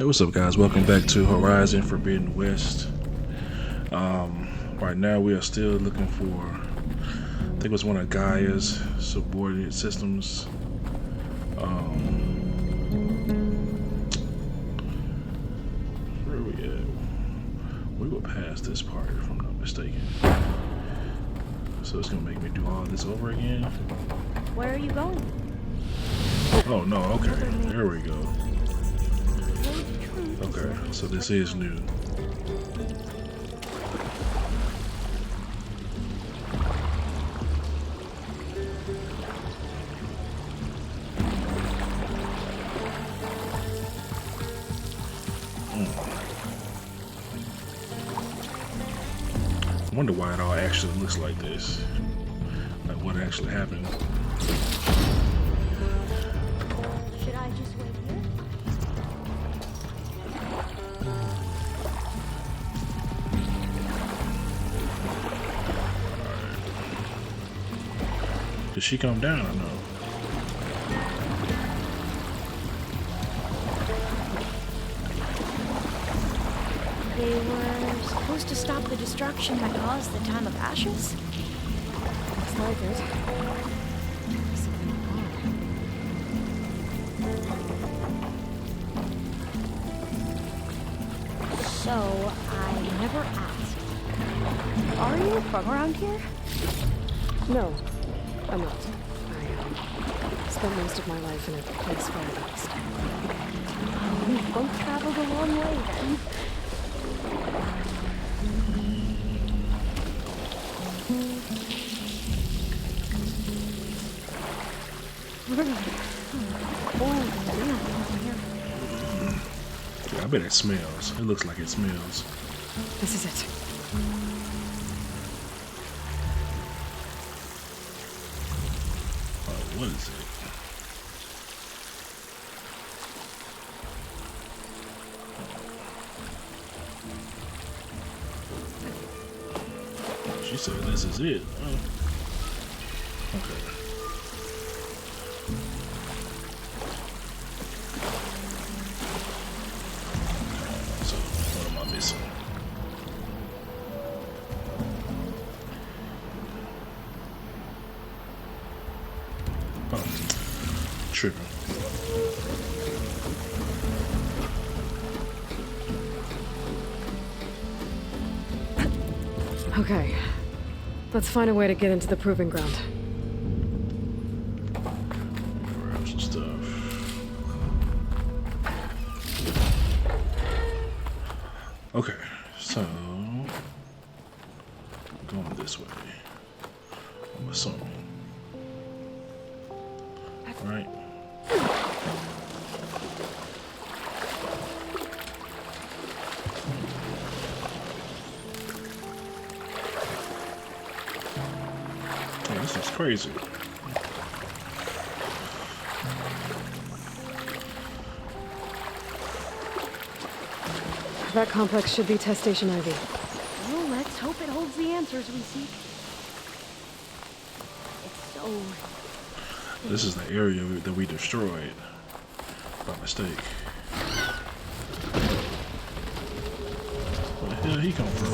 Hey, what's up, guys? Welcome back to Horizon Forbidden West. Right now we are still looking for, I think it was one of Gaia's subordinate systems. Where are we at? We were past this part, if I'm not mistaken. So it's gonna make me do all this over again? Where are you going? Oh no, okay. There we go. Okay, so this is new. I wonder why it all actually looks like this. Like what actually happened. Should I just wait here? Did she come down or no? They were supposed to stop the destruction that caused the time of ashes? Looks like it. Something wrong. So, I never asked. Are you from around here? No, I'm not. I spent most of my life in a place far east. We've both traveled a long way then. Yeah, I bet it smells. It looks like it smells. This is it. What is it? She said this is it. Oh. Okay. So, what am I missing? Oh, tripping. Okay. Let's find a way to get into the proving ground. Grab some stuff. Okay, so going this way. I'm assuming. Right. Oh, this is crazy. That complex should be test station Ivy. Well, let's hope it holds the answers we seek. It's so... This is the area that we destroyed by mistake. Where the hell did he come from?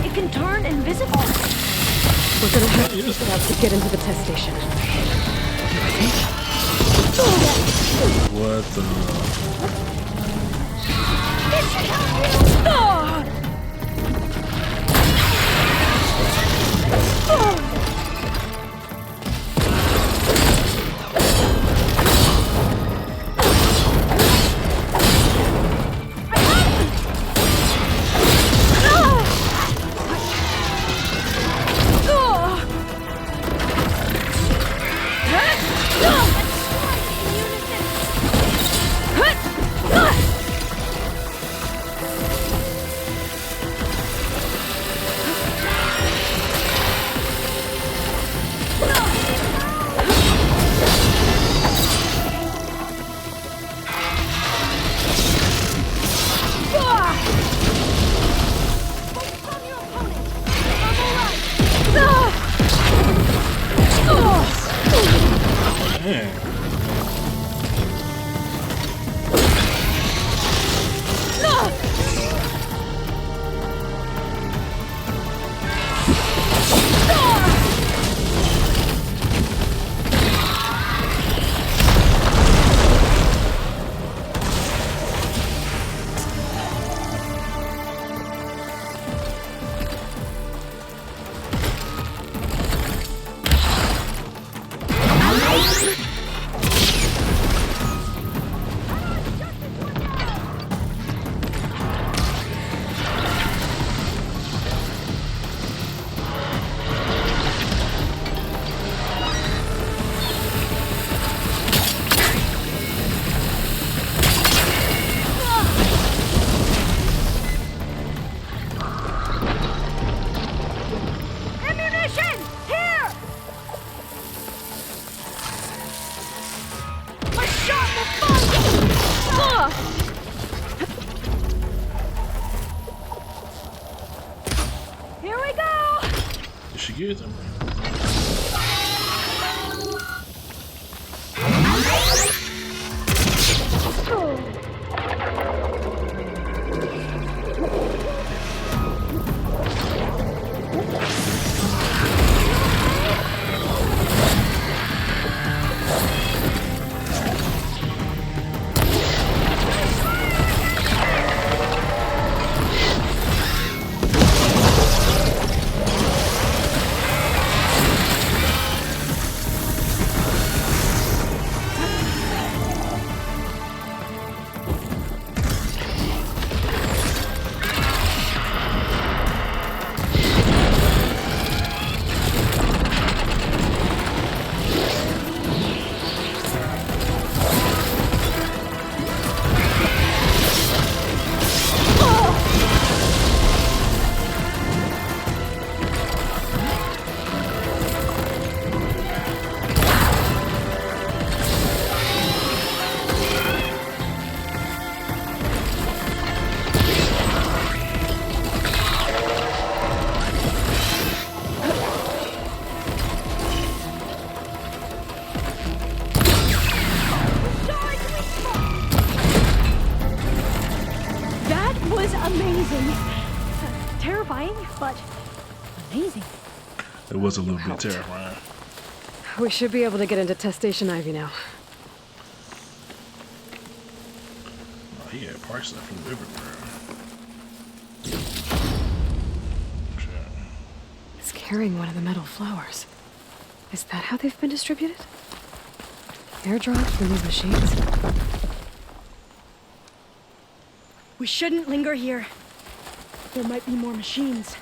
It can turn invisible. We're gonna have to take it out to get into the test station. What the? It should help you! Man. She gets him. Terrifying, but amazing. It was a little bit terrifying. We should be able to get into Test Station Ivy now. Oh, he had parts that flew everywhere. It's carrying one of the metal flowers. Is that how they've been distributed? Airdrop from these machines? We shouldn't linger here. There might be more machines.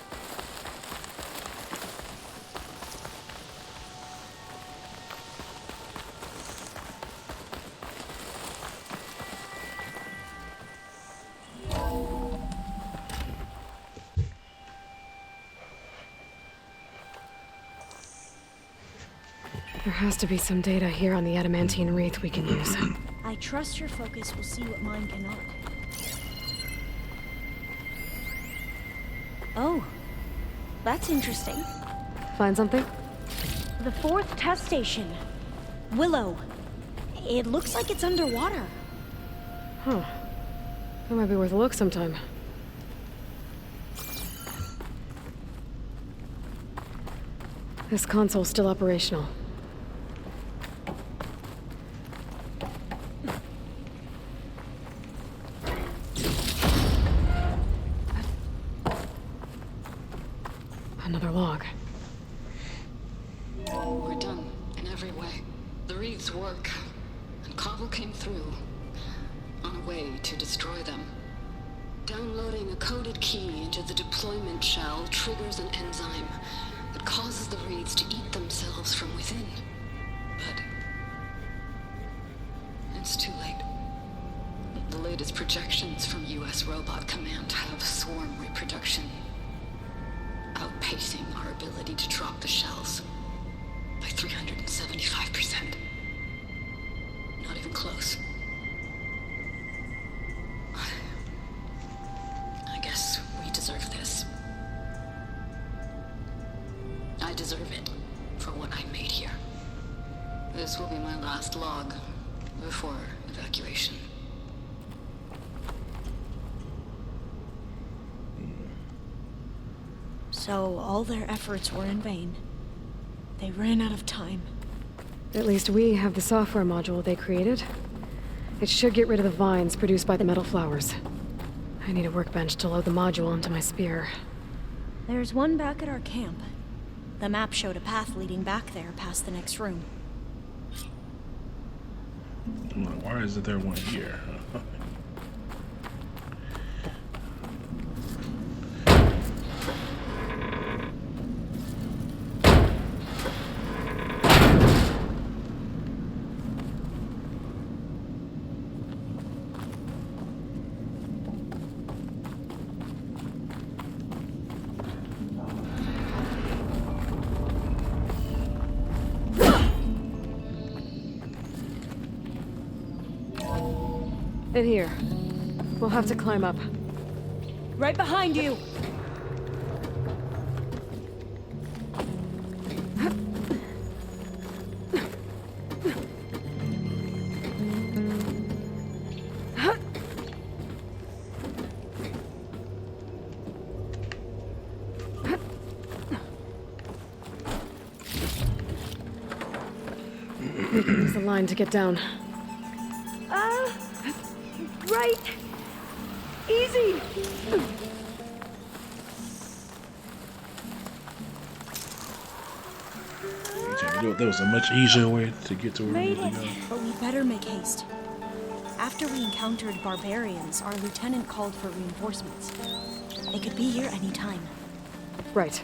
There has to be some data here on the adamantine wreath we can use. I trust your focus will see what mine cannot. Oh, that's interesting. Find something? The 4th test station. Willow. It looks like it's underwater. Huh. That might be worth a look sometime. This console's still operational. Another log. We're done in every way. The wreaths work, and Cobble came through on a way to destroy them. Downloading a coded key into the deployment shell triggers an enzyme that causes the wreaths to eat themselves from within. But it's too late. The latest projections from U.S. Robot Command have swarm reproduction outpacing our ability to drop the shells by 375%. Not even close. I guess we deserve this. I deserve it for what I made here. This will be my last log before evacuation. So all their efforts were in vain. They ran out of time. At least we have the software module they created. It should get rid of the vines produced by the metal flowers. I need a workbench to load the module into my spear. There's one back at our camp. The map showed a path leading back there past the next room. I'm like, why isn't there one here? In here. We'll have to climb up. Right behind you! We can use the line to get down. Right! Easy! There was a much easier way to get to where we Made need it! to go. But we better make haste. After we encountered barbarians, our lieutenant called for reinforcements. They could be here any time. Right.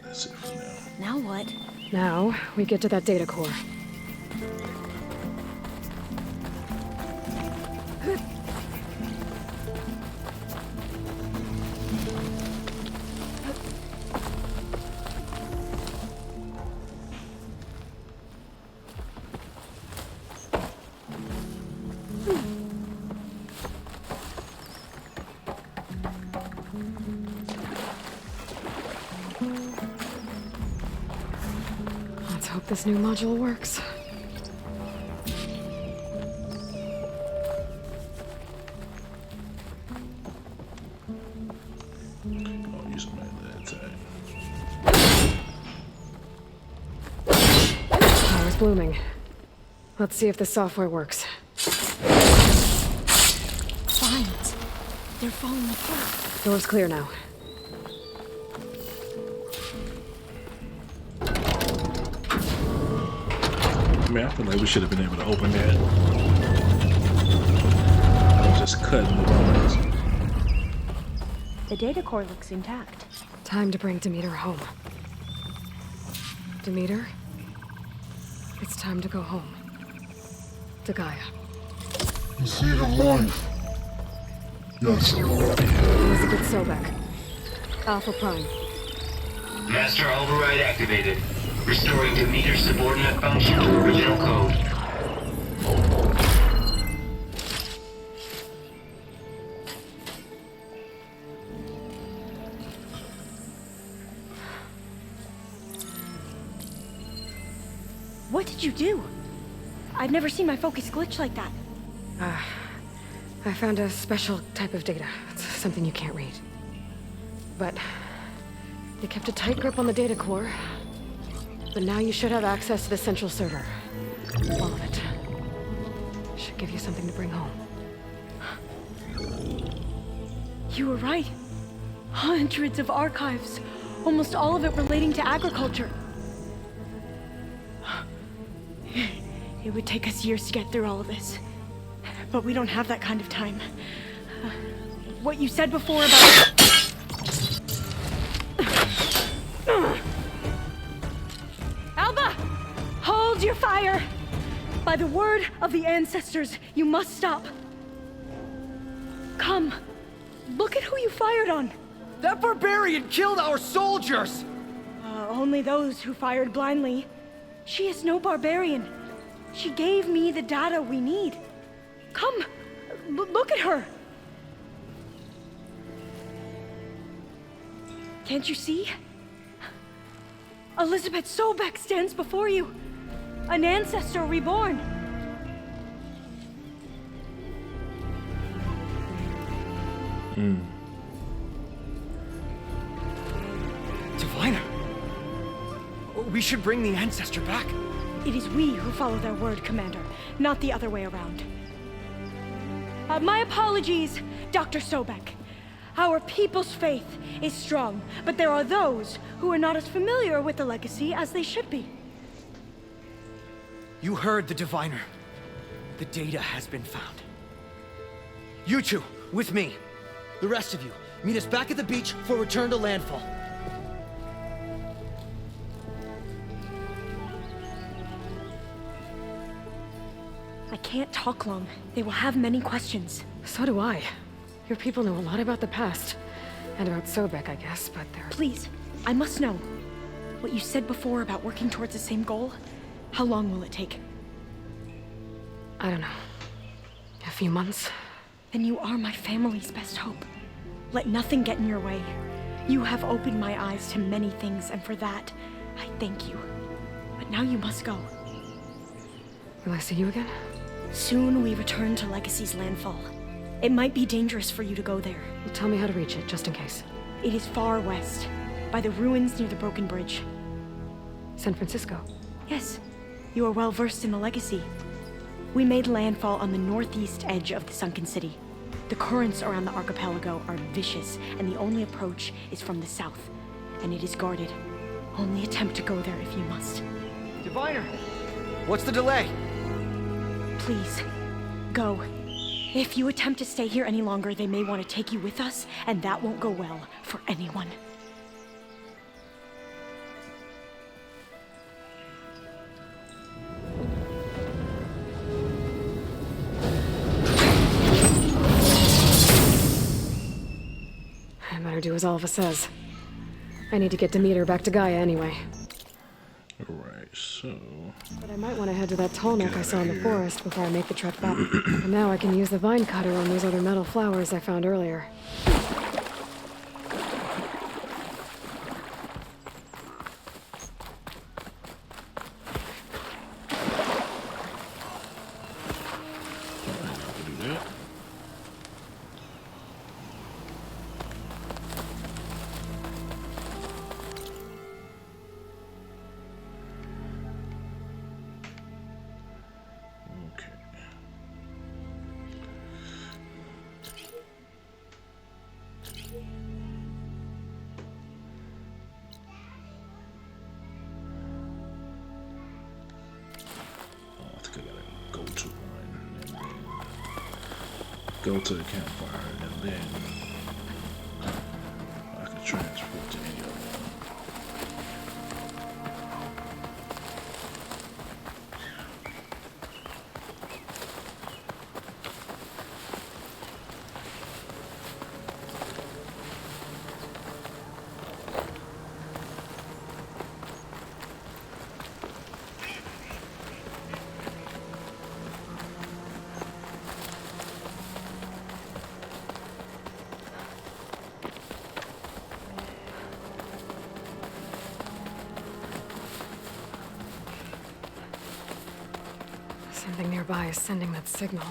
That's it for now. Now what? Now, we get to that data core. Let's hope this new module works. I'll use my that time. Power's blooming. Let's see if the software works. Vines. They're falling apart. Door's clear now. I mean, I feel like we should have been able to open that. I was just cutting the lines. The data core looks intact. Time to bring Demeter home. Demeter? It's time to go home. To Gaia. Is it alive? Yes. Elizabeth Sobek. Alpha Prime. Master override activated. Restoring Demeter subordinate function to original code. What did you do? I've never seen my focus glitch like that. I found a special type of data. It's something you can't read. But they kept a tight grip on the data core. But now you should have access to the central server. All of it. Should give you something to bring home. You were right. Hundreds of archives. Almost all of it relating to agriculture. It would take us years to get through all of this. But we don't have that kind of time. What you said before about... Alba! fire! By the word of the ancestors, you must stop. Come. Look at who you fired on. That barbarian killed our soldiers! Only those who fired blindly. She is no barbarian. She gave me the data we need. Come, look at her. Can't you see? Elizabeth Sobek stands before you. An ancestor reborn. Diviner! We should bring the ancestor back. It is we who follow their word, Commander, not the other way around. My apologies, Dr. Sobek. Our people's faith is strong, but there are those who are not as familiar with the legacy as they should be. You heard the diviner. The data has been found. You two, with me. The rest of you, meet us back at the beach for return to landfall. I can't talk long. They will have many questions. So do I. Your people know a lot about the past. And about Sobek, I guess, but they're... Please, I must know. What you said before about working towards the same goal, how long will it take? I don't know. A few months? Then you are my family's best hope. Let nothing get in your way. You have opened my eyes to many things, and for that, I thank you. But now you must go. Will I see you again? Soon we return to Legacy's landfall. It might be dangerous for you to go there. Tell me how to reach it, just in case. It is far west, by the ruins near the broken bridge. San Francisco? Yes, you are well versed in the Legacy. We made landfall on the northeast edge of the sunken city. The currents around the archipelago are vicious, and the only approach is from the south, and it is guarded. Only attempt to go there if you must. Diviner! What's the delay? Please, go. If you attempt to stay here any longer, they may want to take you with us, and that won't go well for anyone. I better do as Alva says. I need to get Demeter back to Gaia anyway. Alright, so... But I might want to head to that tall neck I saw in the forest before I make the trek back. And now I can use the vine cutter on those other metal flowers I found earlier. Go to the campfire, and then I can transport to any of them. Something nearby is sending that signal.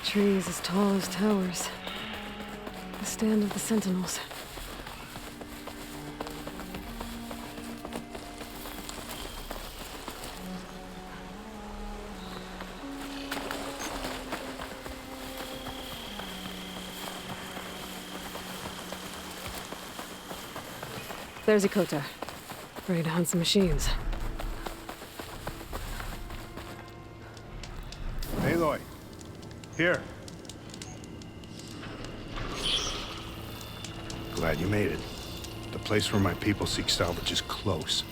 Trees as tall as towers. The stand of the Sentinels. There's Ikota. Ready to hunt some machines. Aloy. Here. glad you made it. The place where my people seek salvage is close,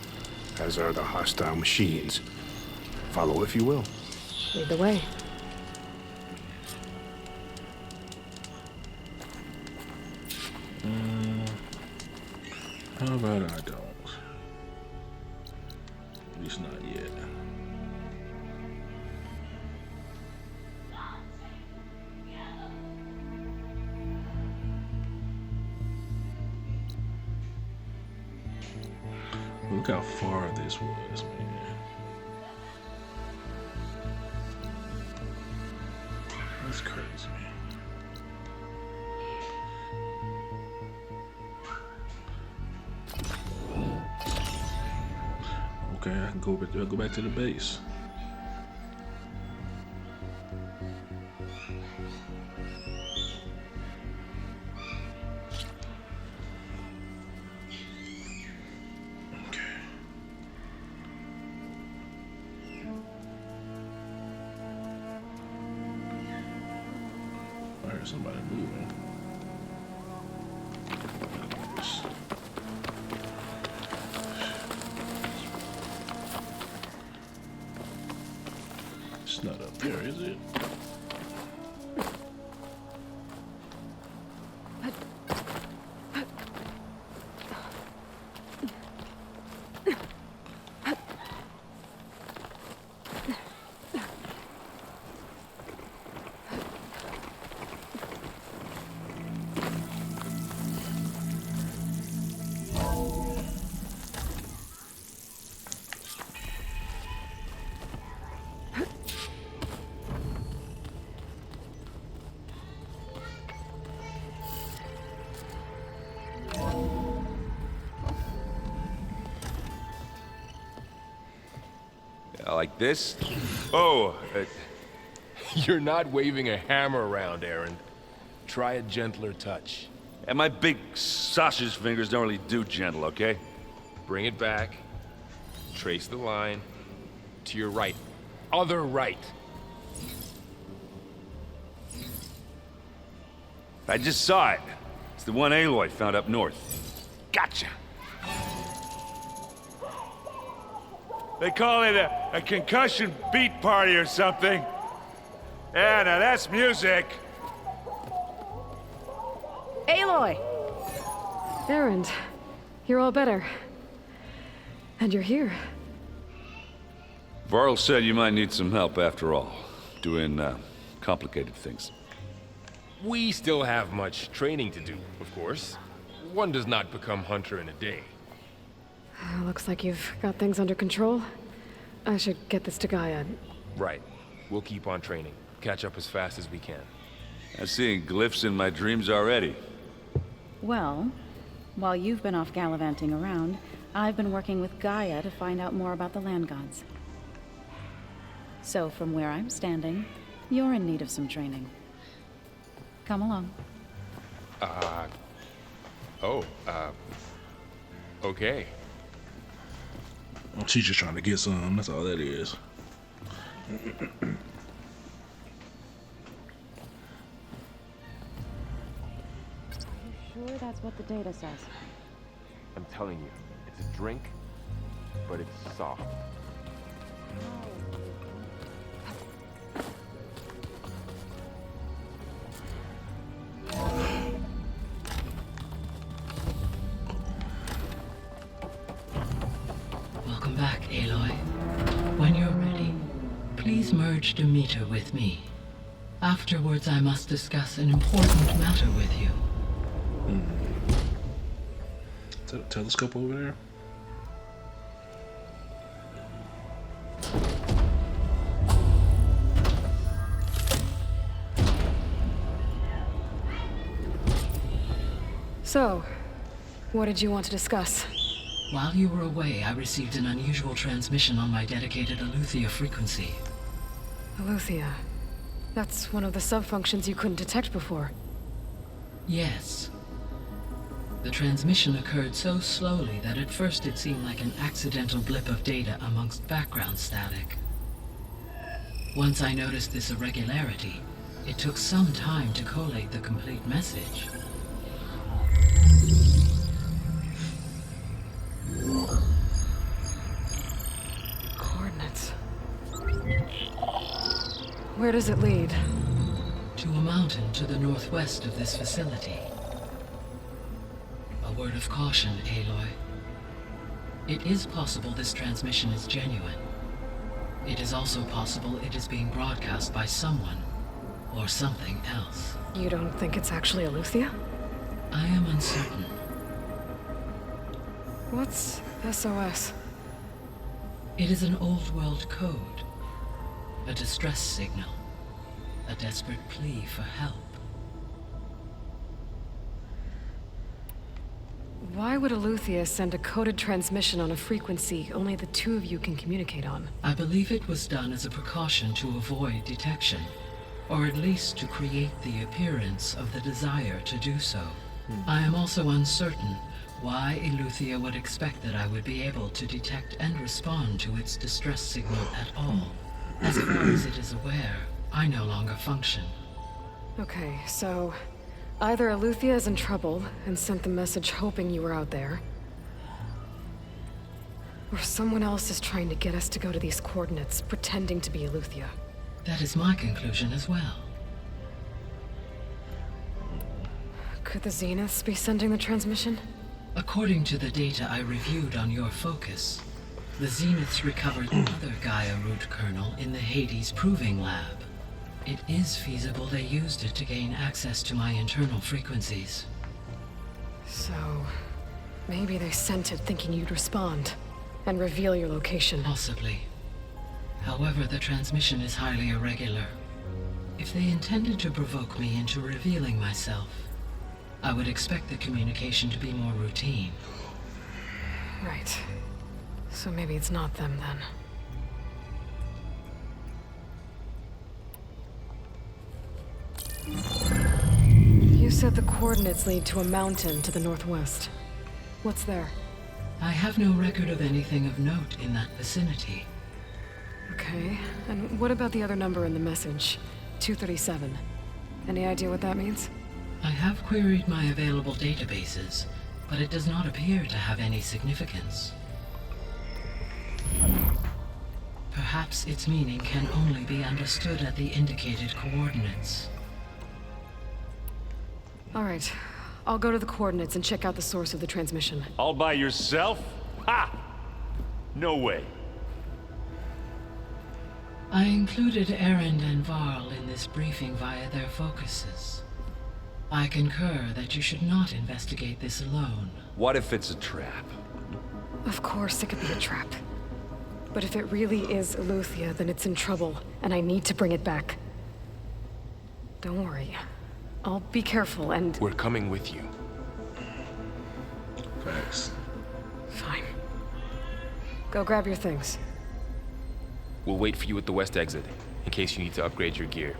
as are the hostile machines. Follow if you will. Lead the way. How about I don't? At least not yet. Look how far this was, man. That's crazy. Okay, I can go back to the base. Somebody moving. It's not up there, is it? Like this? Oh, you're not waving a hammer around, Aaron. Try a gentler touch. And my big sausage fingers don't really do gentle, okay? Bring it back. Trace the line. To your right. Other right. I just saw it. It's the one Aloy found up north. Gotcha! They call it a concussion beat party or something. Yeah, now that's music. Aloy! Erend, you're all better. And you're here. Varl said you might need some help after all. Doing, complicated things. We still have much training to do, of course. One does not become hunter in a day. Looks like you've got things under control. I should get this to Gaia. Right. We'll keep on training. Catch up as fast as we can. I'm seeing glyphs in my dreams already. Well, while you've been off gallivanting around, I've been working with Gaia to find out more about the land gods. So from where I'm standing, you're in need of some training. Come along. Okay. She's just trying to get some, that's all that is. Sure that's what the data says? I'm telling you, it's a drink, but it's soft. Welcome back, Aloy. When you're ready, please merge Demeter with me. Afterwards, I must discuss an important matter with you. Is that a telescope over there? So, what did you want to discuss? While you were away, I received an unusual transmission on my dedicated Aletheia frequency. Aletheia. That's one of the sub-functions you couldn't detect before. Yes. The transmission occurred so slowly that at first it seemed like an accidental blip of data amongst background static. Once I noticed this irregularity, it took some time to collate the complete message. Where does it lead? To a mountain to the northwest of this facility. A word of caution, Aloy. It is possible this transmission is genuine. It is also possible it is being broadcast by someone or something else. You don't think it's actually Eleuthia? I am uncertain. What's SOS? It is an old world code. A distress signal. A desperate plea for help. Why would Eleuthia send a coded transmission on a frequency only the two of you can communicate on? I believe it was done as a precaution to avoid detection, or at least to create the appearance of the desire to do so. I am also uncertain why Eleuthia would expect that I would be able to detect and respond to its distress signal at all. As far as it is aware, I no longer function. Okay, so either Eleuthia is in trouble and sent the message hoping you were out there, or someone else is trying to get us to go to these coordinates, pretending to be Eleuthia. That is my conclusion as well. Could the Zeniths be sending the transmission? According to the data I reviewed on your focus, the Zeniths recovered another Gaia root kernel in the Hades Proving Lab. It is feasible they used it to gain access to my internal frequencies. So, maybe they sent it thinking you'd respond and reveal your location. Possibly. However, the transmission is highly irregular. If they intended to provoke me into revealing myself, I would expect the communication to be more routine. Right. So maybe it's not them then. You said the coordinates lead to a mountain to the northwest. What's there? I have no record of anything of note in that vicinity. Okay, and what about the other number in the message? 237. Any idea what that means? I have queried my available databases, but it does not appear to have any significance. Perhaps its meaning can only be understood at the indicated coordinates. All right, I'll go to the coordinates and check out the source of the transmission. All by yourself? Ha! No way. I included Erend and Varl in this briefing via their focuses. I concur that you should not investigate this alone. What if it's a trap? Of course it could be a trap. But if it really is Eleuthia, then it's in trouble, and I need to bring it back. Don't worry. I'll be careful and... We're coming with you. Facts. Fine. Go grab your things. We'll wait for you at the west exit, in case you need to upgrade your gear.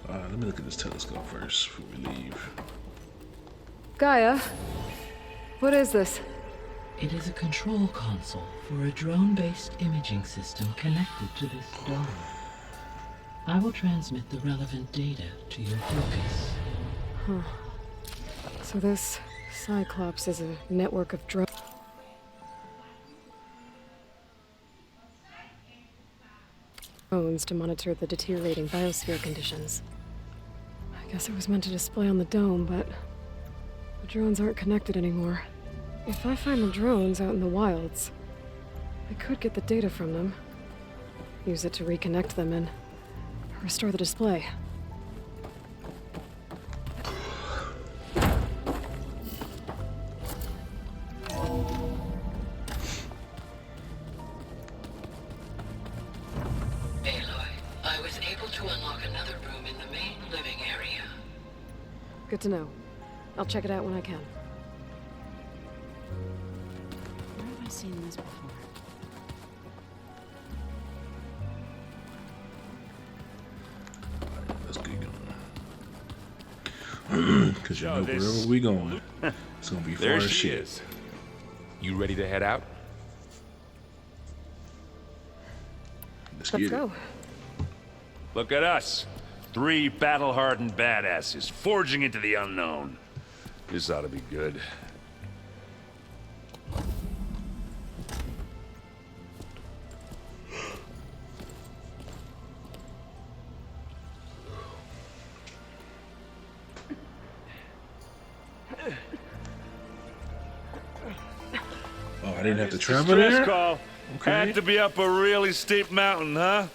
Let me look at this telescope first before we leave. Gaia, what is this? It is a control console for a drone-based imaging system connected to this dome. I will transmit the relevant data to your focus. Huh. So this Cyclops is a network of drones to monitor the deteriorating biosphere conditions. I guess it was meant to display on the dome, but the drones aren't connected anymore. If I find the drones out in the wilds, I could get the data from them, use it to reconnect them and restore the display. Good to know. I'll check it out when I can. Where have I seen this before? Let's get going. Because you know wherever we going, it's gonna be far as shit. Is. You ready to head out? Let's go. Look at us. 3 battle-hardened badasses forging into the unknown. This ought to be good. Oh, I didn't have to It's a travel stress there? call. Okay. Had to be up a really steep mountain, huh?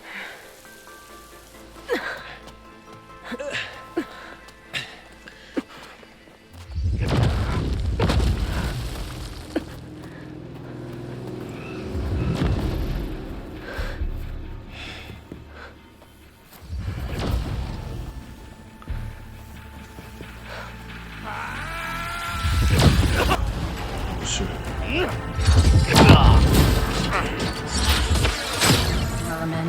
Sure. Vermin.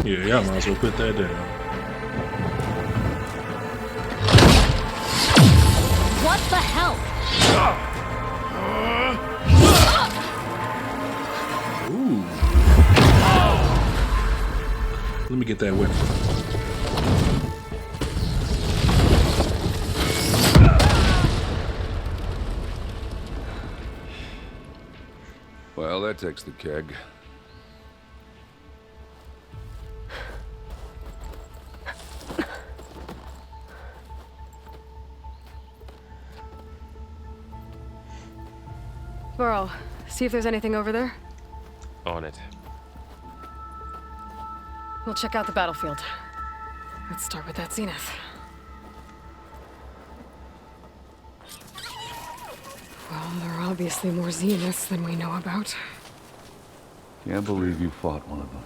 Yeah, y'all might as well put that down. What the hell? Ooh. Let me get that weapon. Well, that takes the keg. Burrow, see if there's anything over there. On it. We'll check out the battlefield. Let's start with that zenith. Well, there are obviously more zeniths than we know about. Can't believe you fought one of them.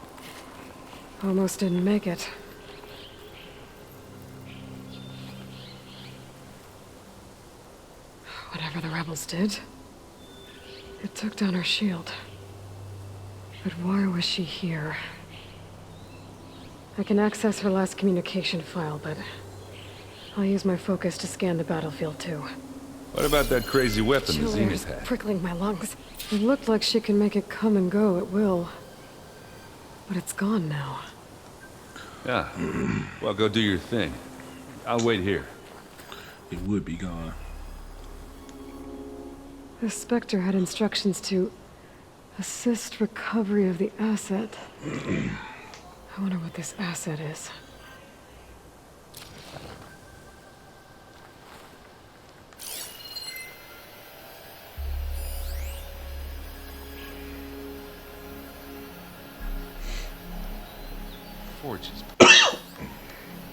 Almost didn't make it. Whatever the rebels did, it took down her shield. But why was she here? I can access her last communication file, but I'll use my focus to scan the battlefield too. What about that crazy weapon the Chiller Zenith is had? prickling my lungs. It looked like she can make it come and go at will. But it's gone now. Yeah. Well, go do your thing. I'll wait here. It would be gone. The Spectre had instructions to assist recovery of the asset. I wonder what this asset is. Forges.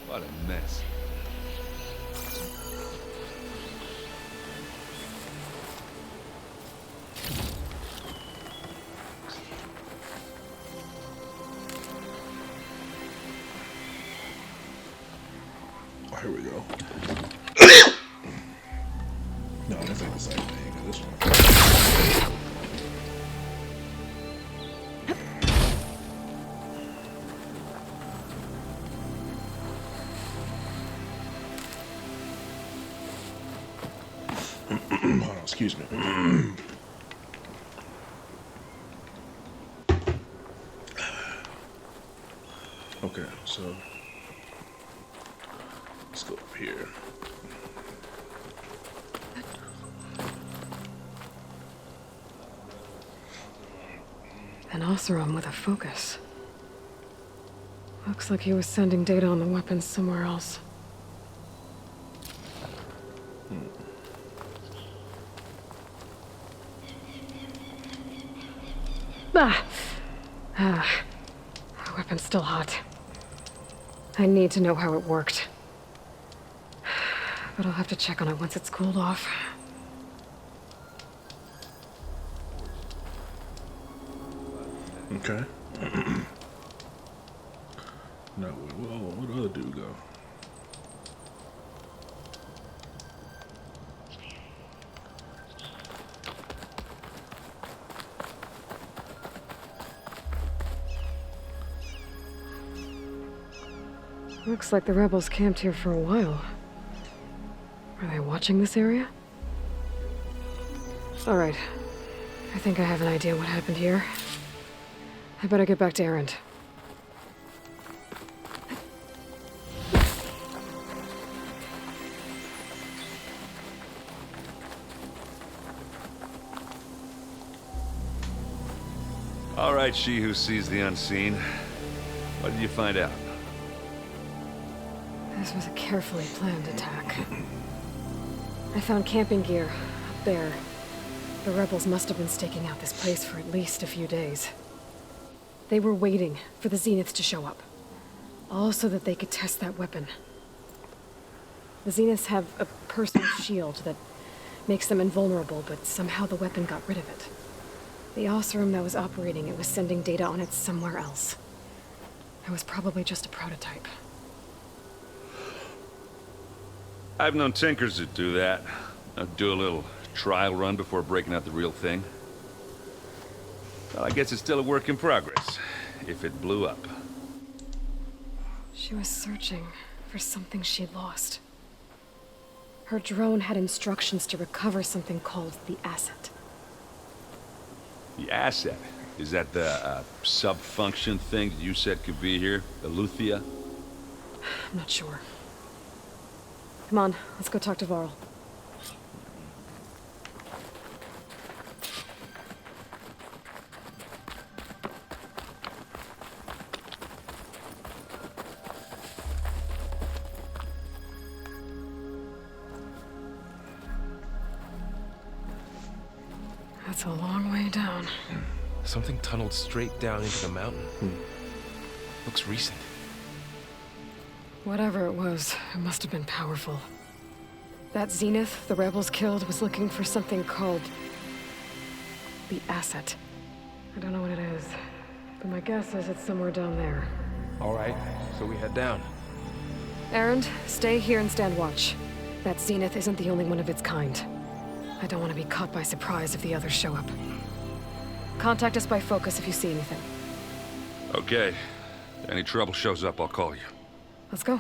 What a mess. Oh, here we go. No, this ain't the same thing. This one. Hold on, excuse me. Okay, so let's go up here. An Oseram with a focus. Looks like he was sending data on the weapons somewhere else. The weapon's still hot. I need to know how it worked. But I'll have to check on it once it's cooled off. Okay. No, where'd the other dude go? Looks like the rebels camped here for a while. Are they watching this area? All right. I think I have an idea what happened here. I better get back to Erend. All right, she who sees the unseen. What did you find out? This was a carefully planned attack. I found camping gear up there. The rebels must have been staking out this place for at least a few days. They were waiting for the Zeniths to show up. All so that they could test that weapon. The Zeniths have a personal shield that makes them invulnerable, but somehow the weapon got rid of it. The Oseram that was operating it was sending data on it somewhere else. It was probably just a prototype. I've known tinkers that do that. Do a little trial run before breaking out the real thing. Well, I guess it's still a work in progress, if it blew up. She was searching for something she'd lost. Her drone had instructions to recover something called the asset. The asset? Is that the sub-function thing that you said could be here? The Luthia? I'm not sure. Come on, let's go talk to Varl. That's a long way down. Something tunneled straight down into the mountain. Looks recent. Whatever it was, it must have been powerful. That Zenith the rebels killed was looking for something called the asset. I don't know what it is, but my guess is it's somewhere down there. All right, so we head down. Erend, stay here and stand watch. That Zenith isn't the only one of its kind. I don't want to be caught by surprise if the others show up. Contact us by focus if you see anything. Okay. If any trouble shows up, I'll call you. Let's go.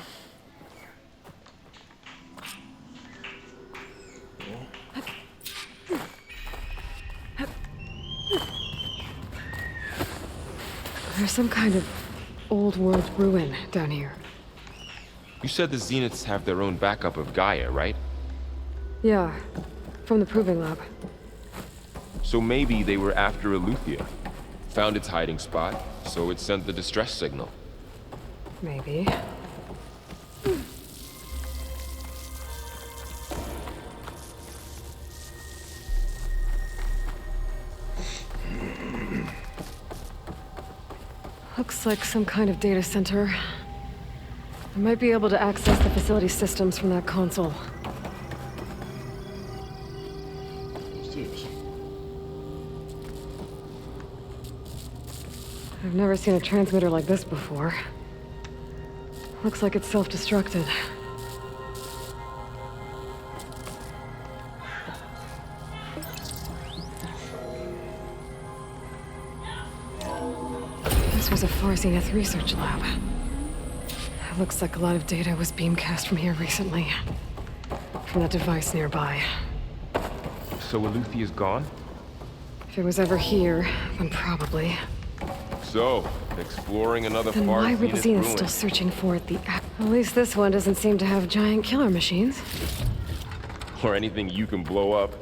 There's some kind of old world ruin down here. You said the Zeniths have their own backup of Gaia, right? Yeah, from the proving lab. So maybe they were after Eleuthia. Found its hiding spot, so it sent the distress signal. Maybe. Looks like some kind of data center. I might be able to access the facility systems from that console. What's this? I've never seen a transmitter like this before. Looks like it's self-destructed. This was a Far Zenith research lab. It looks like a lot of data was beamcast from here recently. From that device nearby. So Eleuthia's gone? If it was ever here, then probably. So, exploring another Then Far why were the Zenith Zeniths ruin. still searching for it? At least this one doesn't seem to have giant killer machines. Or anything you can blow up.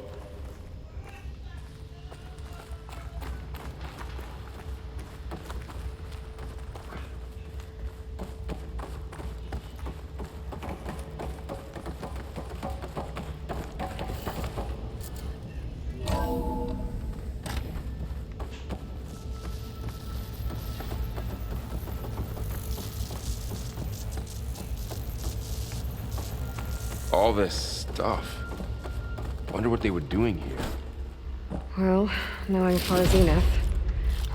All this stuff. Wonder what they were doing here. Well, knowing Far Zenith,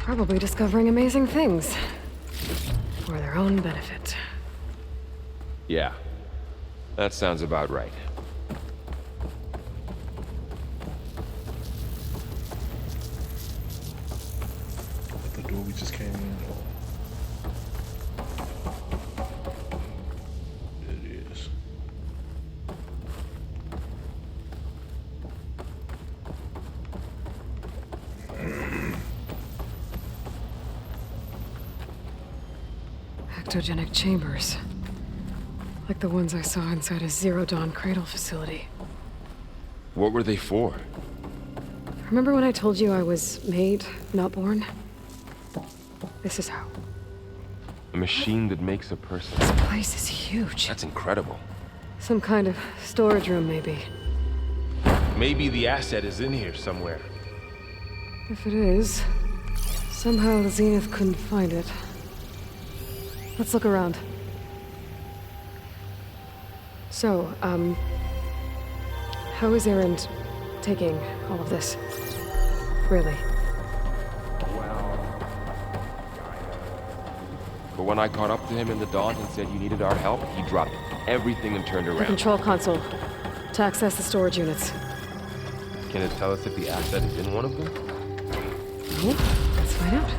probably discovering amazing things. For their own benefit. Yeah, that sounds about right. The door we just came in. It is. Ectogenic chambers. Like the ones I saw inside a Zero Dawn cradle facility. What were they for? Remember when I told you I was made, not born? This is how. A machine that makes a person. This place is huge. That's incredible. Some kind of storage room, maybe. Maybe the asset is in here somewhere. If it is, somehow the Zenith couldn't find it. Let's look around. So, how is Erend taking all of this? Really? But when I caught up to him in the dawn and said you needed our help, he dropped everything and turned The around. control console. To access the storage units. Can it tell us if the asset is in one of them? No? Let's find out.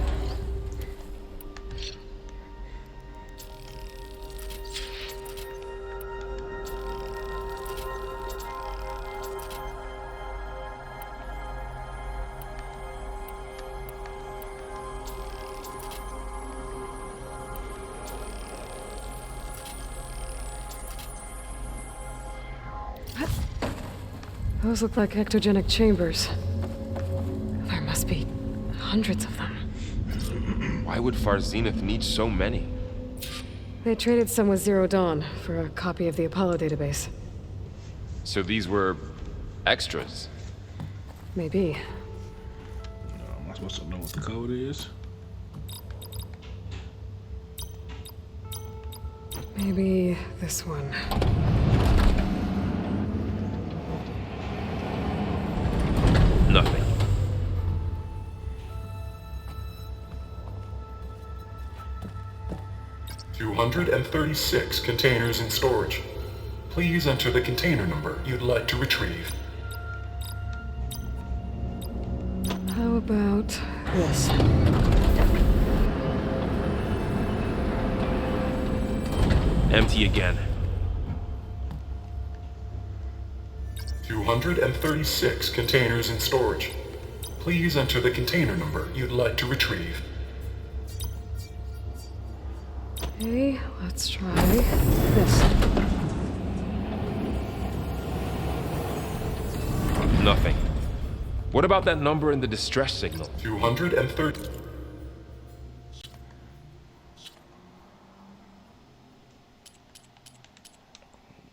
Those look like ectogenic chambers. There must be hundreds of them. Why would Far Zenith need so many? They traded some with Zero Dawn for a copy of the Apollo database. So these were extras? Maybe. Am I supposed to know what the code is? Maybe this one. Nothing. $236 containers in storage. Please enter the container number you'd like to retrieve. How about this? Empty again. 236 containers in storage. Please enter the container number you'd like to retrieve. Okay, let's try this. Nothing. What about that number in the distress signal? 230.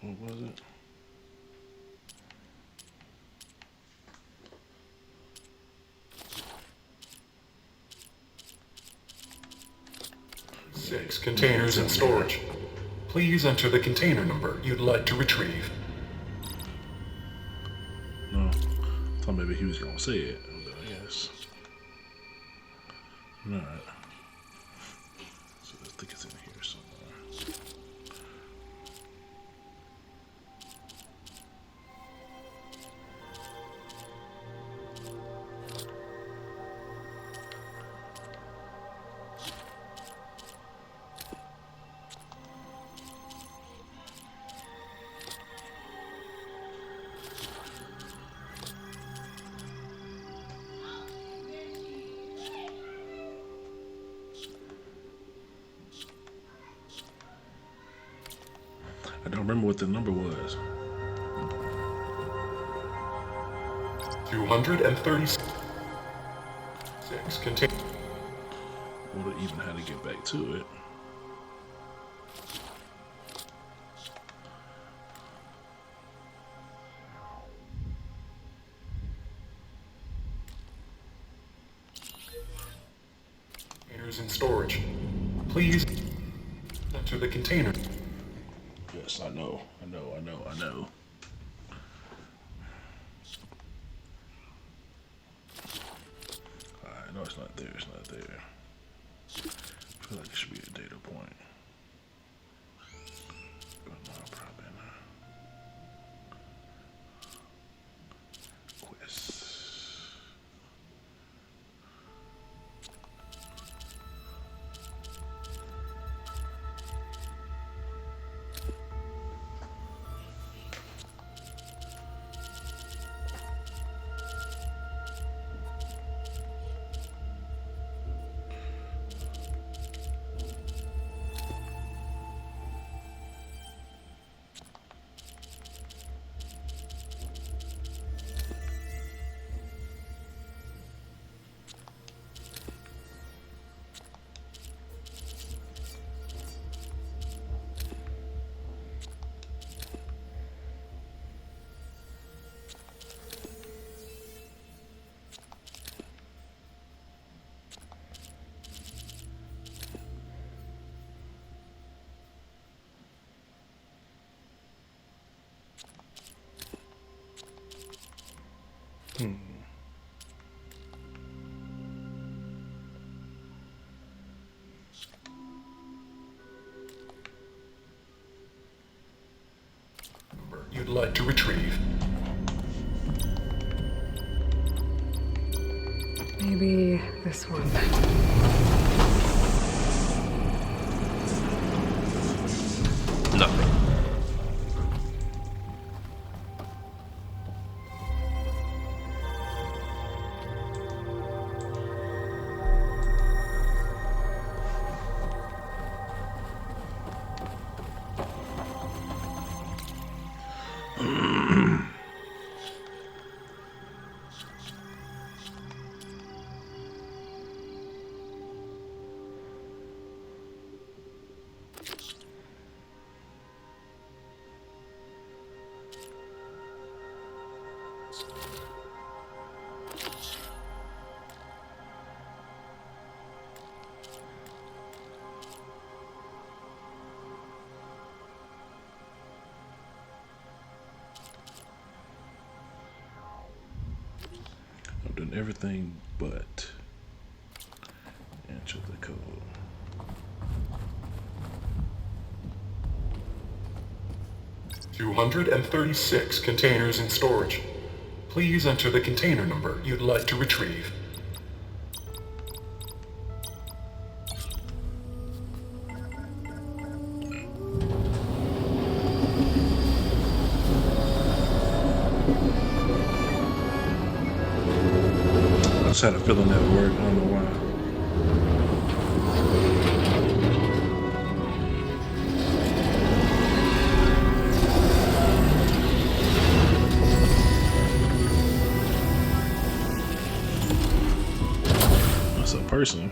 What was it? Six containers in storage. Please enter the container number you'd like to retrieve. No. I thought maybe he was gonna say it, but I guess. Alright. So I think it's in here somewhere. I don't remember what the number was. 236 containers. Would have even had to get back to it. Containers in storage. Please enter the container. Yes, I know. Alright, no, it's not there. I feel like it should be a data point. But no, probably not. Quest. you'd like to retrieve. Maybe this one. Nothing. I've done everything but enter the code. $236 containers in storage. Please enter the container number you'd like to retrieve. I just had a feeling that word, I don't know why. That's a person.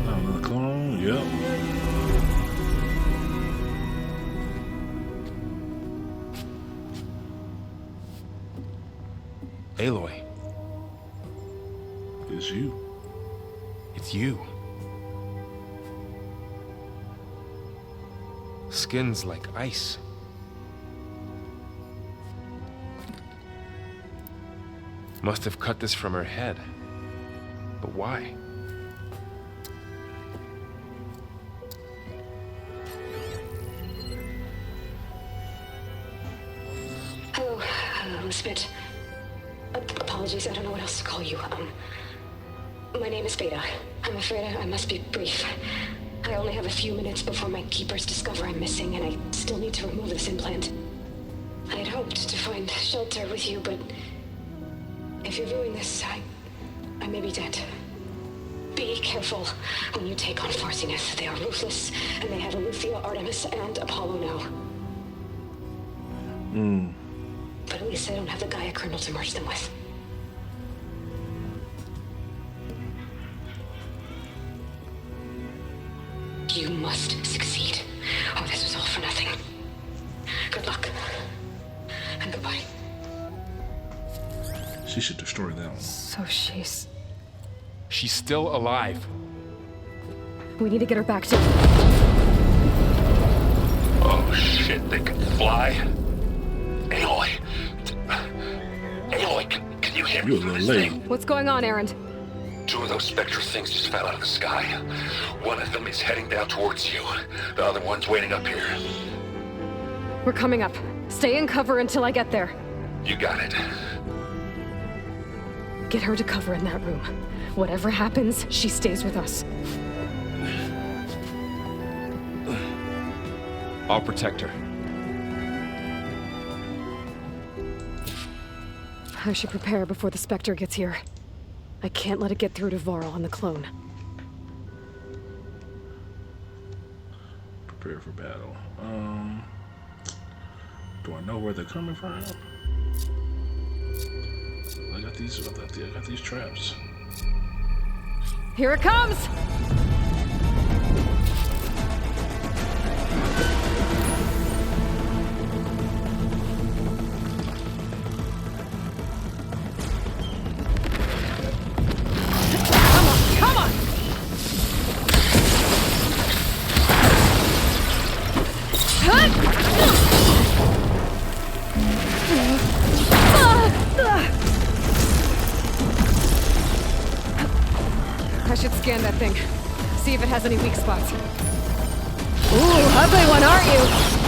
Oh, another clone, yep. Aloy. It's you. It's you. Skin's like ice. Must have cut this from her head. But why? Hello, Spit. Apologies, I don't know what else to call you. My name is Beta. I'm afraid I must be brief. I only have a few minutes before my keepers discover I'm missing, and I still need to remove this implant. I had hoped to find shelter with you, but if you're viewing this, I may be dead. Be careful when you take on Farsiness. They are ruthless, and they have Eleuthia, Artemis, and Apollo now. But at least I don't have the Gaia kernel to merge them with. You must succeed, or this was all for nothing. Good luck. And goodbye. She should destroy that one. So she's still alive. We need to get her back to... Oh shit, they can fly? Aloy! Aloy, can you hear me? You're a little late. What's going on, Erend? Two of those Spectre things just fell out of the sky. One of them is heading down towards you. The other one's waiting up here. We're coming up. Stay in cover until I get there. You got it. Get her to cover in that room. Whatever happens, she stays with us. I'll protect her. I should prepare before the Spectre gets here. I can't let it get through to Varl and the clone. Prepare for battle. Do I know where they're coming from? I got these traps. Here it comes! Come on! I should scan that thing. See if it has any weak spots. Ooh, ugly one, aren't you?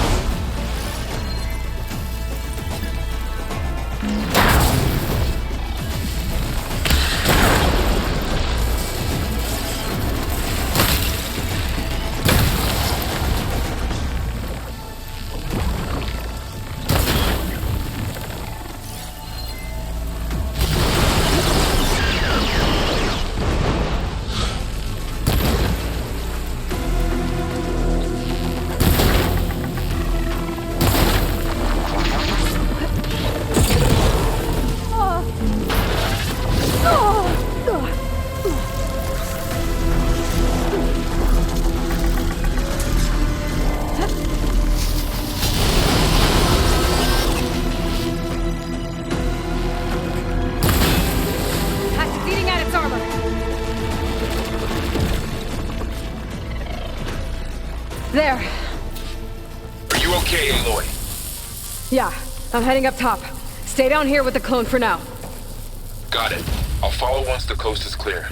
There. Are you okay, Aloy? Yeah, I'm heading up top. Stay down here with the clone for now. Got it. I'll follow once the coast is clear.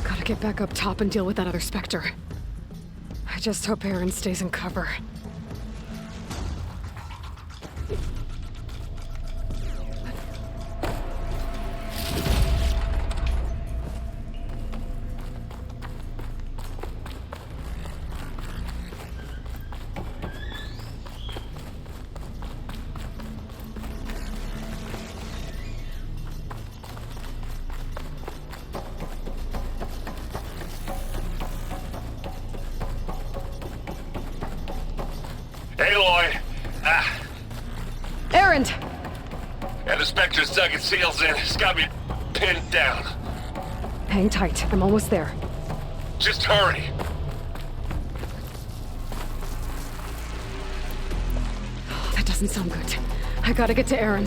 Gotta get back up top and deal with that other Spectre. I just hope Aaron stays in cover. Aloy! Aaron! And the Spectre's dug its heels in. It's got me pinned down. Hang tight. I'm almost there. Just hurry. Oh, that doesn't sound good. I gotta get to Aaron.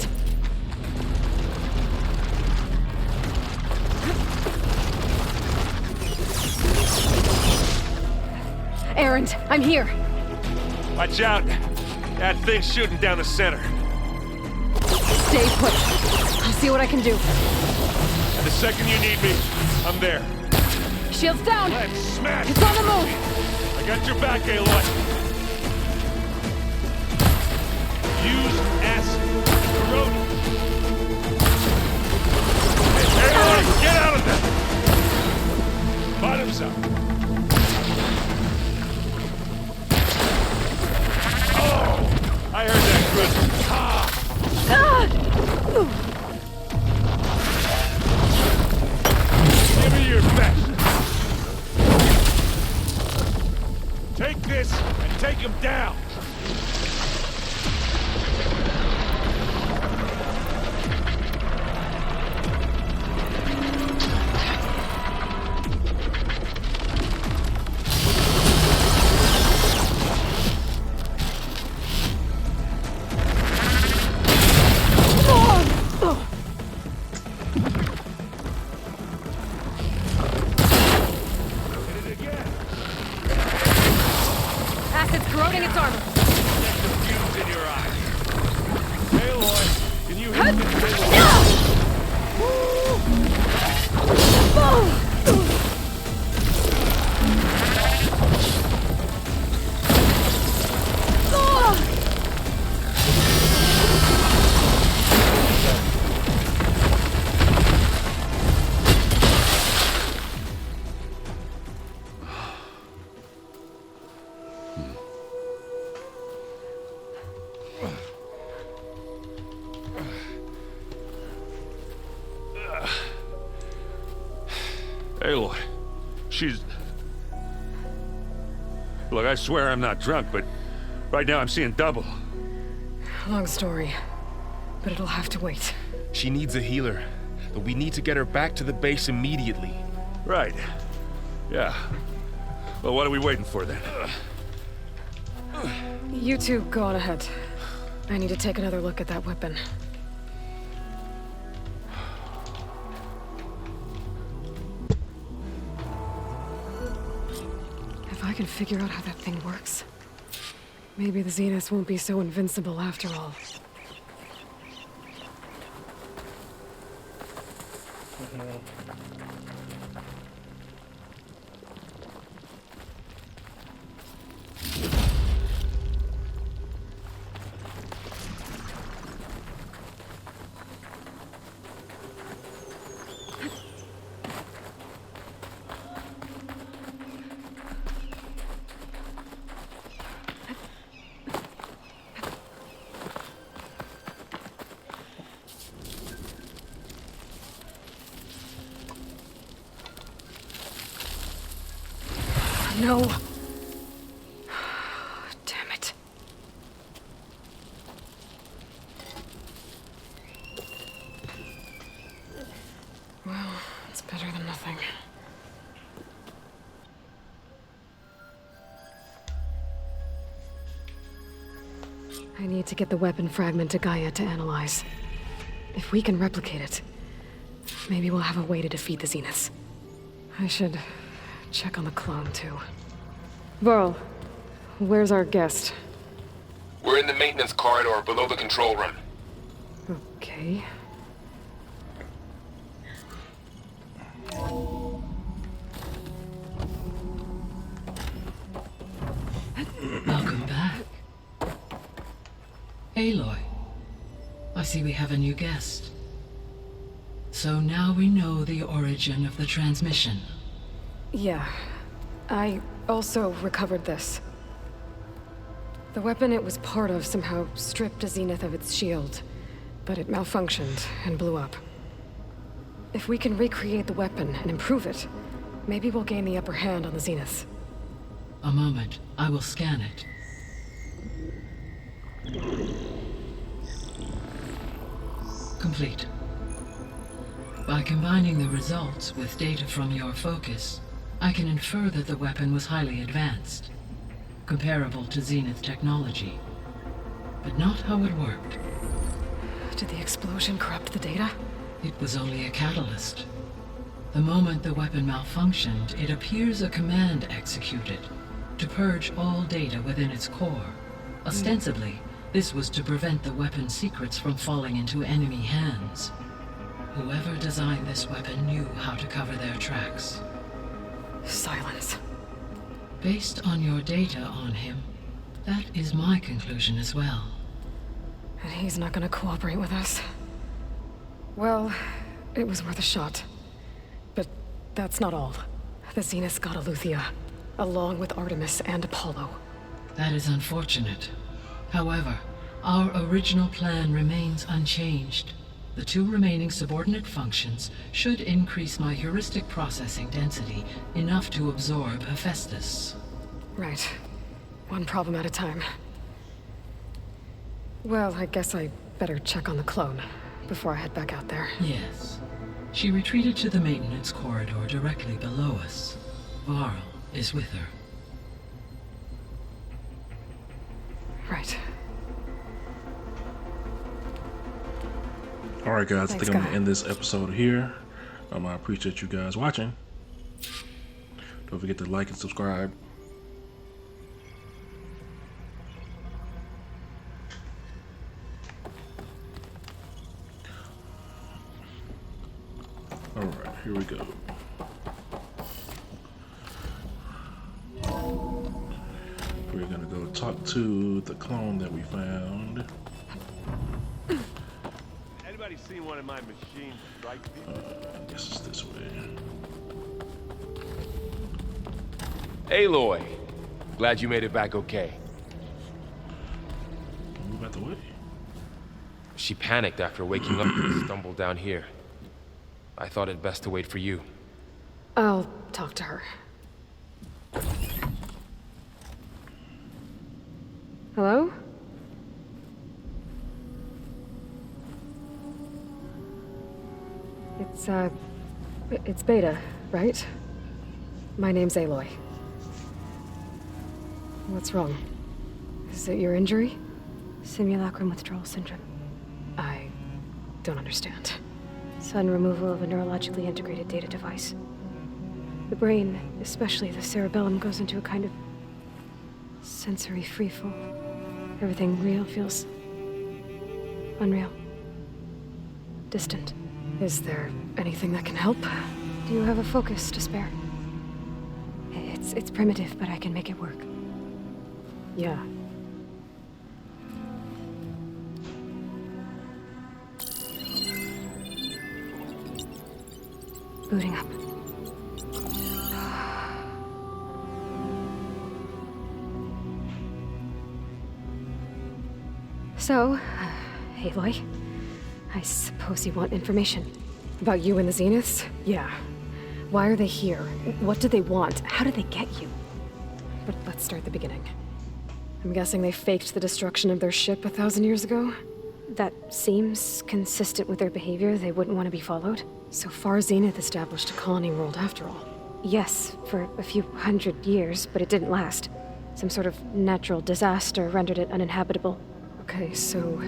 Aaron, I'm here. Watch out. That thing's shooting down the center. Stay put. I'll see what I can do. And the second you need me, I'm there. Shields down. Let's smash. It's on the move. I got your back, Aloy. Use acid. Corrode. Hey, Aloy, get out of there. Bottoms up. I heard that grunt. Give me your best. Take this and take him down. Acid's corroding its armor. Get the fumes in your eyes. Aloy, can you hit me? Aloy, she's... Look, I swear I'm not drunk, but right now I'm seeing double. Long story, but it'll have to wait. She needs a healer, but we need to get her back to the base immediately. Right. Yeah. Well, what are we waiting for then? You two go on ahead. I need to take another look at that weapon. If I can figure out how that thing works, maybe the Zeniths won't be so invincible after all. No. Damn it. Well, it's better than nothing. I need to get the weapon fragment to Gaia to analyze. If we can replicate it, maybe we'll have a way to defeat the Zeniths. I should check on the clone, too. Varl, where's our guest? We're in the maintenance corridor below the control room. Okay. Welcome back. Aloy, I see we have a new guest. So now we know the origin of the transmission. Yeah. I also recovered this. The weapon it was part of somehow stripped a Zenith of its shield, but it malfunctioned and blew up. If we can recreate the weapon and improve it, maybe we'll gain the upper hand on the Zeniths. A moment, I will scan it. Complete. By combining the results with data from your focus, I can infer that the weapon was highly advanced, comparable to Zenith technology, but not how it worked. Did the explosion corrupt the data? It was only a catalyst. The moment the weapon malfunctioned, it appears a command executed to purge all data within its core. Ostensibly, this was to prevent the weapon's secrets from falling into enemy hands. Whoever designed this weapon knew how to cover their tracks. Silence. Based on your data on him, that is my conclusion as well. And he's not gonna cooperate with us. Well, it was worth a shot. But that's not all. The Zeniths got Aletheia, along with Artemis and Apollo. That is unfortunate. However, our original plan remains unchanged. The two remaining subordinate functions should increase my heuristic processing density enough to absorb Hephaestus. Right. One problem at a time. Well, I guess I better check on the clone before I head back out there. Yes. She retreated to the maintenance corridor directly below us. Varl is with her. Right. Alright guys, Thanks, I think I'm going to Guy. end this episode here. I appreciate you guys watching. Don't forget to like and subscribe. Alright, here we go. We're going to go talk to the clone that we found. Anybody seen one of my machines strike people? I guess it's this way. Aloy, glad you made it back okay. Move out the way. She panicked after waking up and stumbled down here. I thought it best to wait for you. I'll talk to her. Hello? It's Beta, right? My name's Aloy. What's wrong? Is it your injury? Simulacrum withdrawal syndrome. I don't understand. Sudden removal of a neurologically integrated data device. The brain, especially the cerebellum, goes into a kind of sensory freefall. Everything real feels unreal. Distant. Is there anything that can help? Do you have a focus to spare? It's primitive, but I can make it work. Yeah. Booting up. So, Aloy, I suppose you want information. About you and the Zeniths? Yeah. Why are they here? What do they want? How did they get you? But let's start at the beginning. I'm guessing they faked the destruction of their ship 1,000 years ago? That seems consistent with their behavior. They wouldn't want to be followed. So far, Zenith established a colony world after all. Yes, for a few hundred years, but it didn't last. Some sort of natural disaster rendered it uninhabitable. Okay, so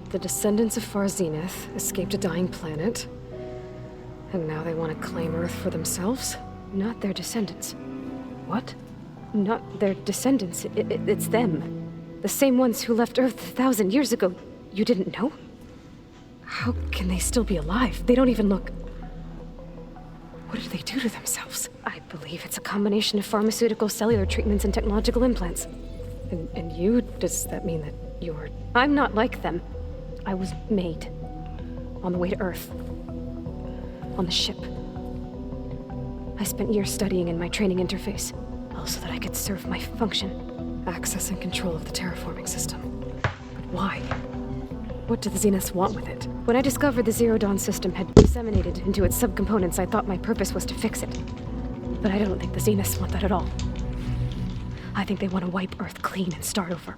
the descendants of Far Zenith escaped a dying planet, and now they want to claim Earth for themselves? Not their descendants. What? Not their descendants. It's them. The same ones who left Earth 1,000 years ago. You didn't know? How can they still be alive? They don't even look... What did they do to themselves? I believe it's a combination of pharmaceutical, cellular treatments, and technological implants. And you? Does that mean that you're... I'm not like them. I was made. On the way to Earth. On the ship. I spent years studying in my training interface, all so that I could serve my function. Access and control of the terraforming system. But why? What do the Zeniths want with it? When I discovered the Zero Dawn system had disseminated into its subcomponents, I thought my purpose was to fix it. But I don't think the Zeniths want that at all. I think they want to wipe Earth clean and start over.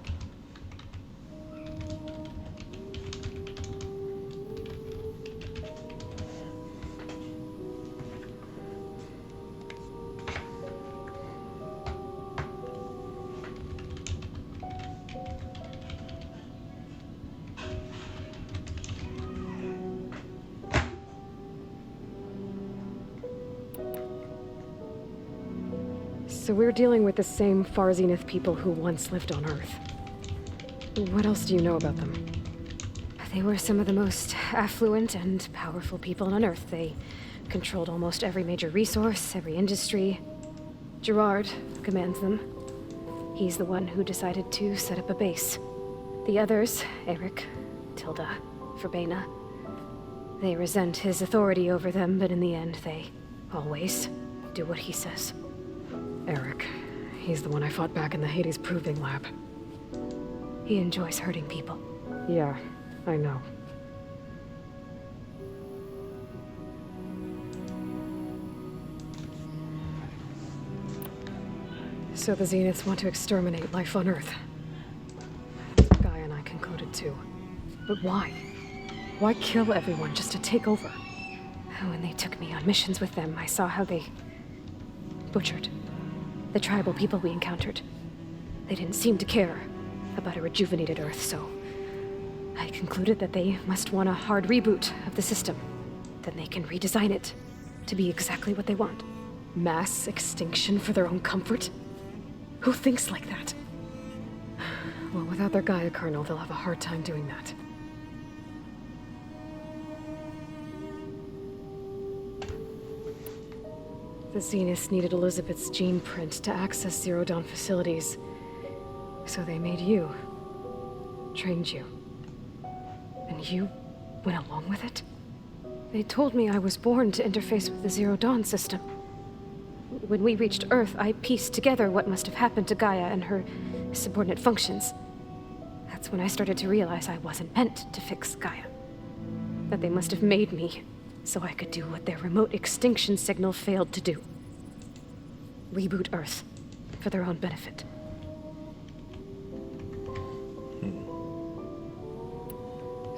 So we're dealing with the same Far Zenith people who once lived on Earth. What else do you know about them? They were some of the most affluent and powerful people on Earth. They controlled almost every major resource, every industry. Gerard commands them. He's the one who decided to set up a base. The others, Eric, Tilda, Verbena, they resent his authority over them, but in the end, they always do what he says. Eric. He's the one I fought back in the Hades Proving Lab. He enjoys hurting people. Yeah, I know. So the Zeniths want to exterminate life on Earth. Guy and I concluded too. But why? Why kill everyone just to take over? When they took me on missions with them, I saw how they butchered the tribal people we encountered. They didn't seem to care about a rejuvenated Earth, so I concluded that they must want a hard reboot of the system. Then they can redesign it to be exactly what they want. Mass extinction for their own comfort? Who thinks like that? Well, without their Gaia kernel, they'll have a hard time doing that. The Zeniths needed Elizabeth's gene print to access Zero Dawn facilities. So they made you. Trained you. And you went along with it? They told me I was born to interface with the Zero Dawn system. When we reached Earth, I pieced together what must have happened to Gaia and her subordinate functions. That's when I started to realize I wasn't meant to fix Gaia. That they must have made me so I could do what their remote extinction signal failed to do. Reboot Earth for their own benefit.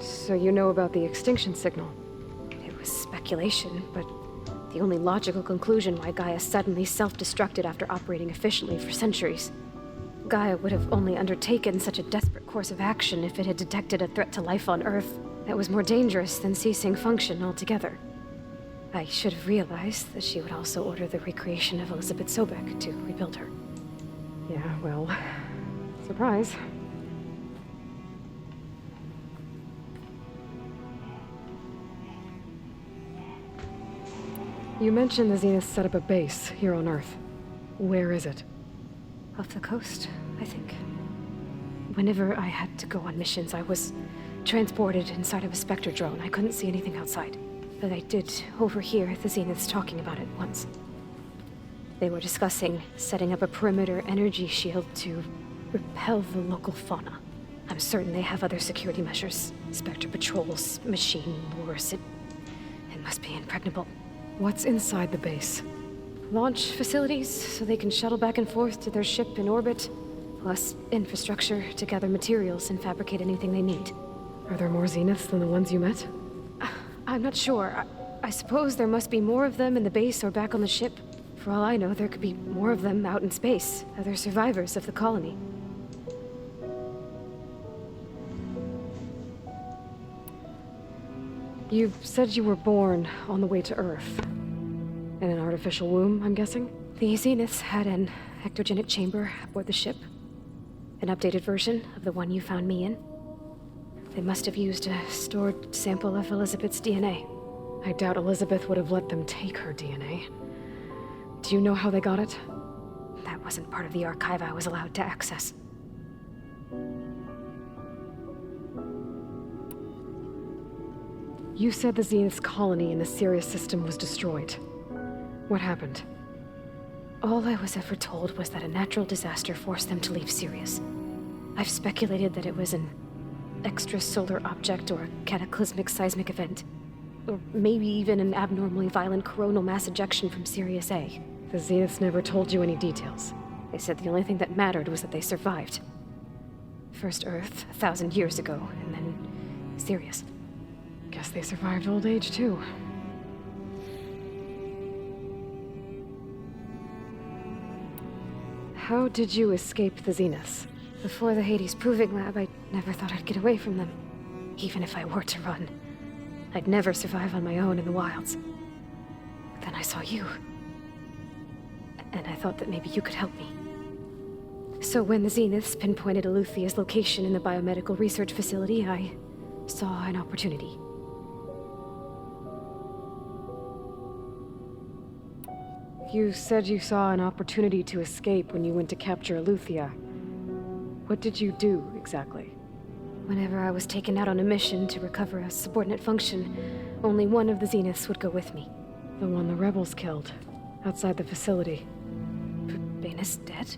So you know about the extinction signal? It was speculative. speculation, but the only logical conclusion why Gaia suddenly self-destructed after operating efficiently for centuries. Gaia would have only undertaken such a desperate course of action if it had detected a threat to life on Earth that was more dangerous than ceasing function altogether. I should have realized that she would also order the recreation of Elizabeth Sobek to rebuild her. Yeah, well, surprise. You mentioned the Zenith set up a base here on Earth. Where is it? Off the coast, I think. Whenever I had to go on missions, I was transported inside of a Spectre drone. I couldn't see anything outside. But I did overhear the Zeniths talking about it once. They were discussing setting up a perimeter energy shield to repel the local fauna. I'm certain they have other security measures. Spectre patrols, machine wars. It must be impregnable. What's inside the base? Launch facilities, so they can shuttle back and forth to their ship in orbit, plus infrastructure to gather materials and fabricate anything they need. Are there more Zeniths than the ones you met? I'm not sure. I suppose there must be more of them in the base or back on the ship. For all I know, there could be more of them out in space, other survivors of the colony. You said you were born on the way to Earth. In an artificial womb, I'm guessing? The Zeniths had an ectogenic chamber aboard the ship. An updated version of the one you found me in. They must have used a stored sample of Elizabeth's DNA. I doubt Elizabeth would have let them take her DNA. Do you know how they got it? That wasn't part of the archive I was allowed to access. You said the Zenith's colony in the Sirius system was destroyed. What happened? All I was ever told was that a natural disaster forced them to leave Sirius. I've speculated that it was an extrasolar object or a cataclysmic seismic event. Or maybe even an abnormally violent coronal mass ejection from Sirius A. The Zeniths never told you any details. They said the only thing that mattered was that they survived. First Earth, 1,000 years ago, and then Sirius. Guess they survived old age, too. How did you escape the Zeniths? Before the Hades Proving Lab, I never thought I'd get away from them. Even if I were to run. I'd never survive on my own in the wilds. But then I saw you. And I thought that maybe you could help me. So when the Zeniths pinpointed Eluthia's location in the biomedical research facility, I saw an opportunity. You said you saw an opportunity to escape when you went to capture Eluthia. What did you do, exactly? Whenever I was taken out on a mission to recover a subordinate function, only one of the Zeniths would go with me. The one the rebels killed, outside the facility. Baina's dead?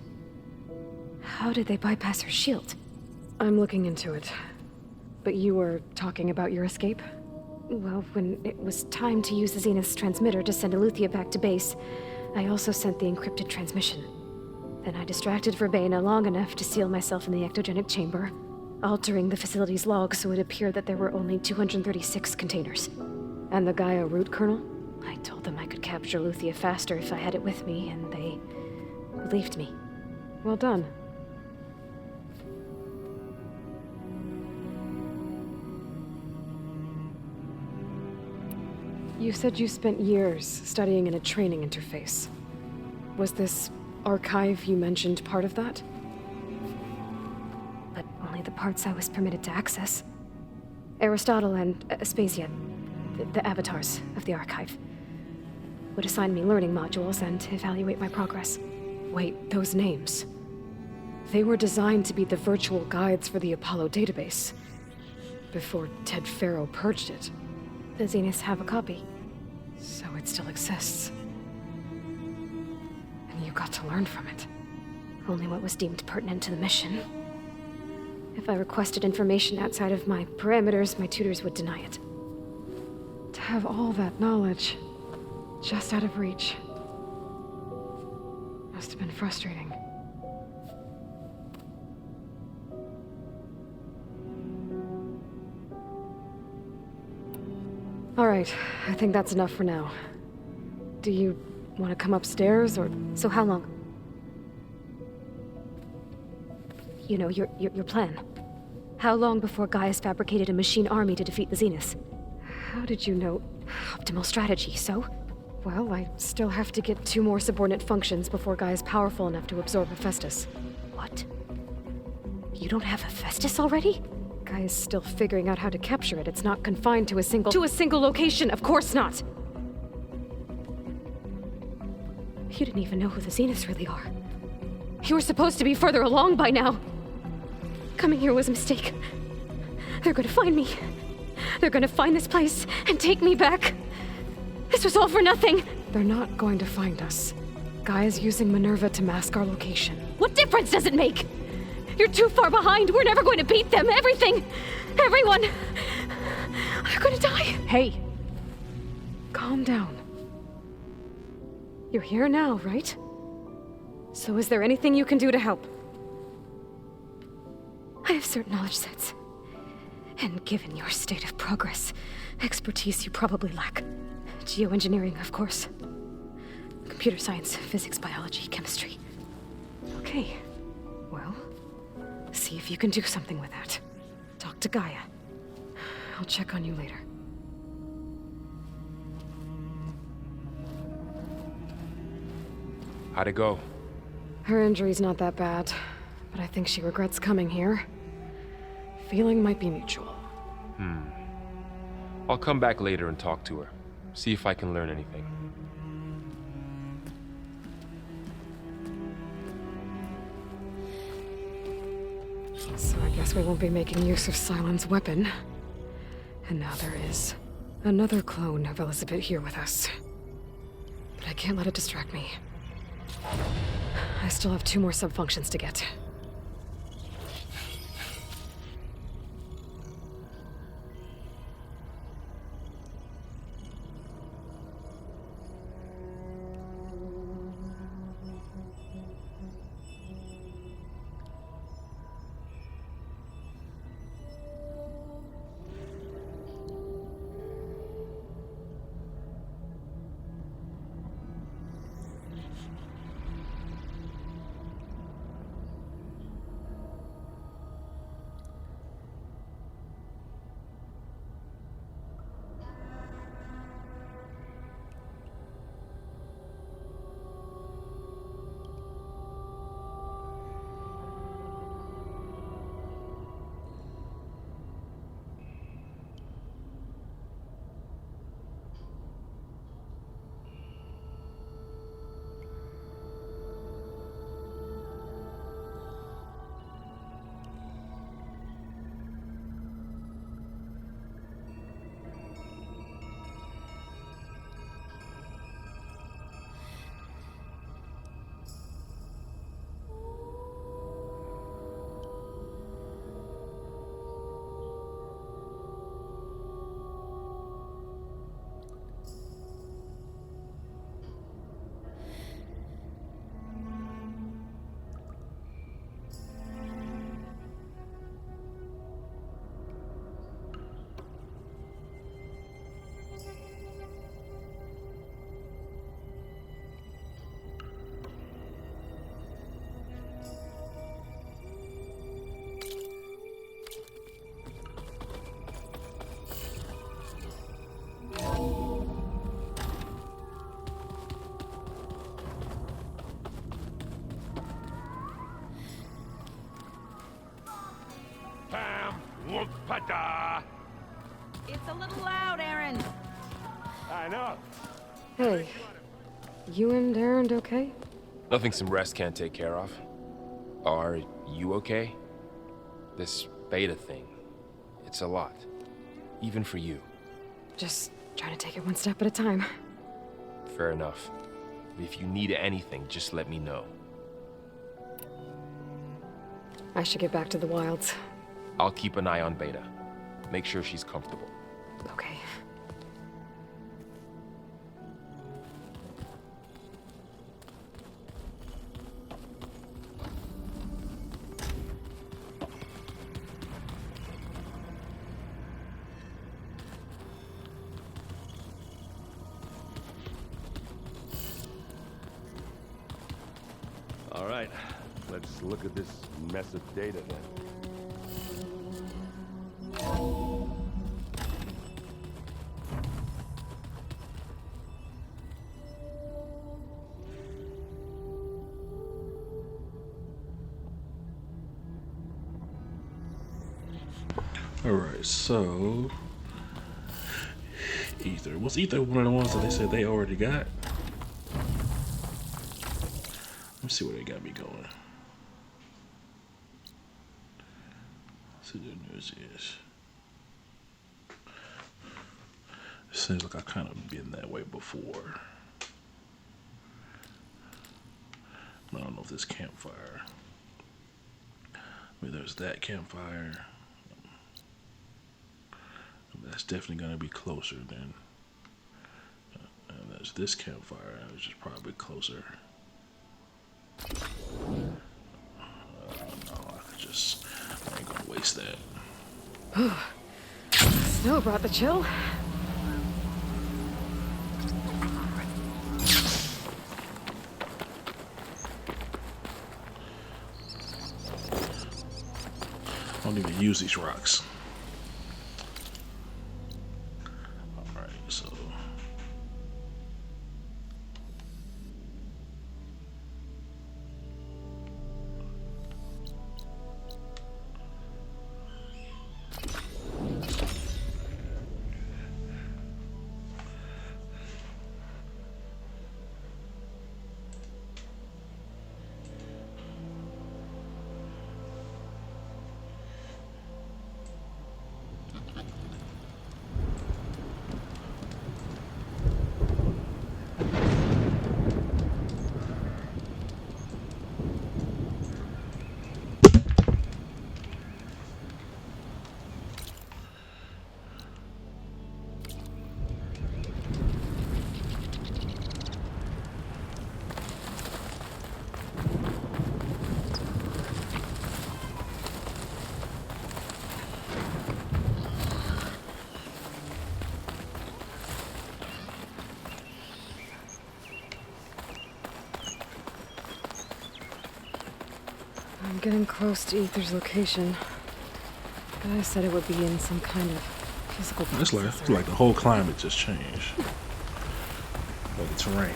How did they bypass her shield? I'm looking into it. But you were talking about your escape? Well, when it was time to use the Zenith's transmitter to send Eluthia back to base, I also sent the encrypted transmission. Then I distracted Verbena long enough to seal myself in the ectogenic chamber, altering the facility's log so it appeared that there were only 236 containers. And the Gaia root kernel? I told them I could capture Eluthia faster if I had it with me, and they believed me. Well done. You said you spent years studying in a training interface. Was this archive you mentioned part of that? But only the parts I was permitted to access. Aristotle and Aspasia, the avatars of the archive, would assign me learning modules and evaluate my progress. Wait, those names. They were designed to be the virtual guides for the Apollo database. Before Ted Faro purged it. The Zeniths have a copy. So it still exists. And you got to learn from it. Only what was deemed pertinent to the mission. If I requested information outside of my parameters, my tutors would deny it. To have all that knowledge, just out of reach, must have been frustrating. All right, I think that's enough for now. Do you want to come upstairs, or... So how long? You know, your plan. How long before Gaius fabricated a machine army to defeat the Zeniths? How did you know? Optimal strategy, so? Well, I still have to get 2 more subordinate functions before Gaia's powerful enough to absorb Hephaestus. What? You don't have Hephaestus already? Gaia's still figuring out how to capture it. It's not confined to a single location, of course not! You didn't even know who the Zeniths really are. You were supposed to be further along by now. Coming here was a mistake. They're gonna find me. They're gonna find this place and take me back. This was all for nothing. They're not going to find us. Gaia's using Minerva to mask our location. What difference does it make? You're too far behind. We're never going to beat them. Everything. Everyone. They're gonna die. Hey. Calm down. You're here now, right? So is there anything you can do to help? I have certain knowledge sets. And given your state of progress, expertise you probably lack. Geoengineering, of course. Computer science, physics, biology, chemistry. Okay. Well, see if you can do something with that. Talk to Gaia. I'll check on you later. How'd it go? Her injury's not that bad, but I think she regrets coming here. Feeling might be mutual. I'll come back later and talk to her. See if I can learn anything. So I guess we won't be making use of Sylens' weapon. And now there is another clone of Elizabeth here with us. But I can't let it distract me. I still have 2 more sub-functions to get. It's a little loud, Aaron. I know. Hey, you and Aaron okay? Nothing some rest can't take care of. Are you okay? This beta thing, it's a lot. Even for you. Just trying to take it one step at a time. Fair enough. If you need anything, just let me know. I should get back to the wilds. I'll keep an eye on Beta. Make sure she's comfortable. Okay. All right, let's look at this mess of data then. Alright, so Ether. Was Ether one of the ones that they said they already got? Let me see where they got me going. Let's see what the news is. It seems like I've kind of been that way before. I don't know if this campfire. I mean, there's that campfire. That's definitely going to be closer than. And there's this campfire, which is probably closer. No, I ain't gonna waste that. Snow brought the chill. I don't even use these rocks. Alright, so. I'm getting close to Ether's location. I said it would be in some kind of physical It's like the whole climate just changed. Like the terrain.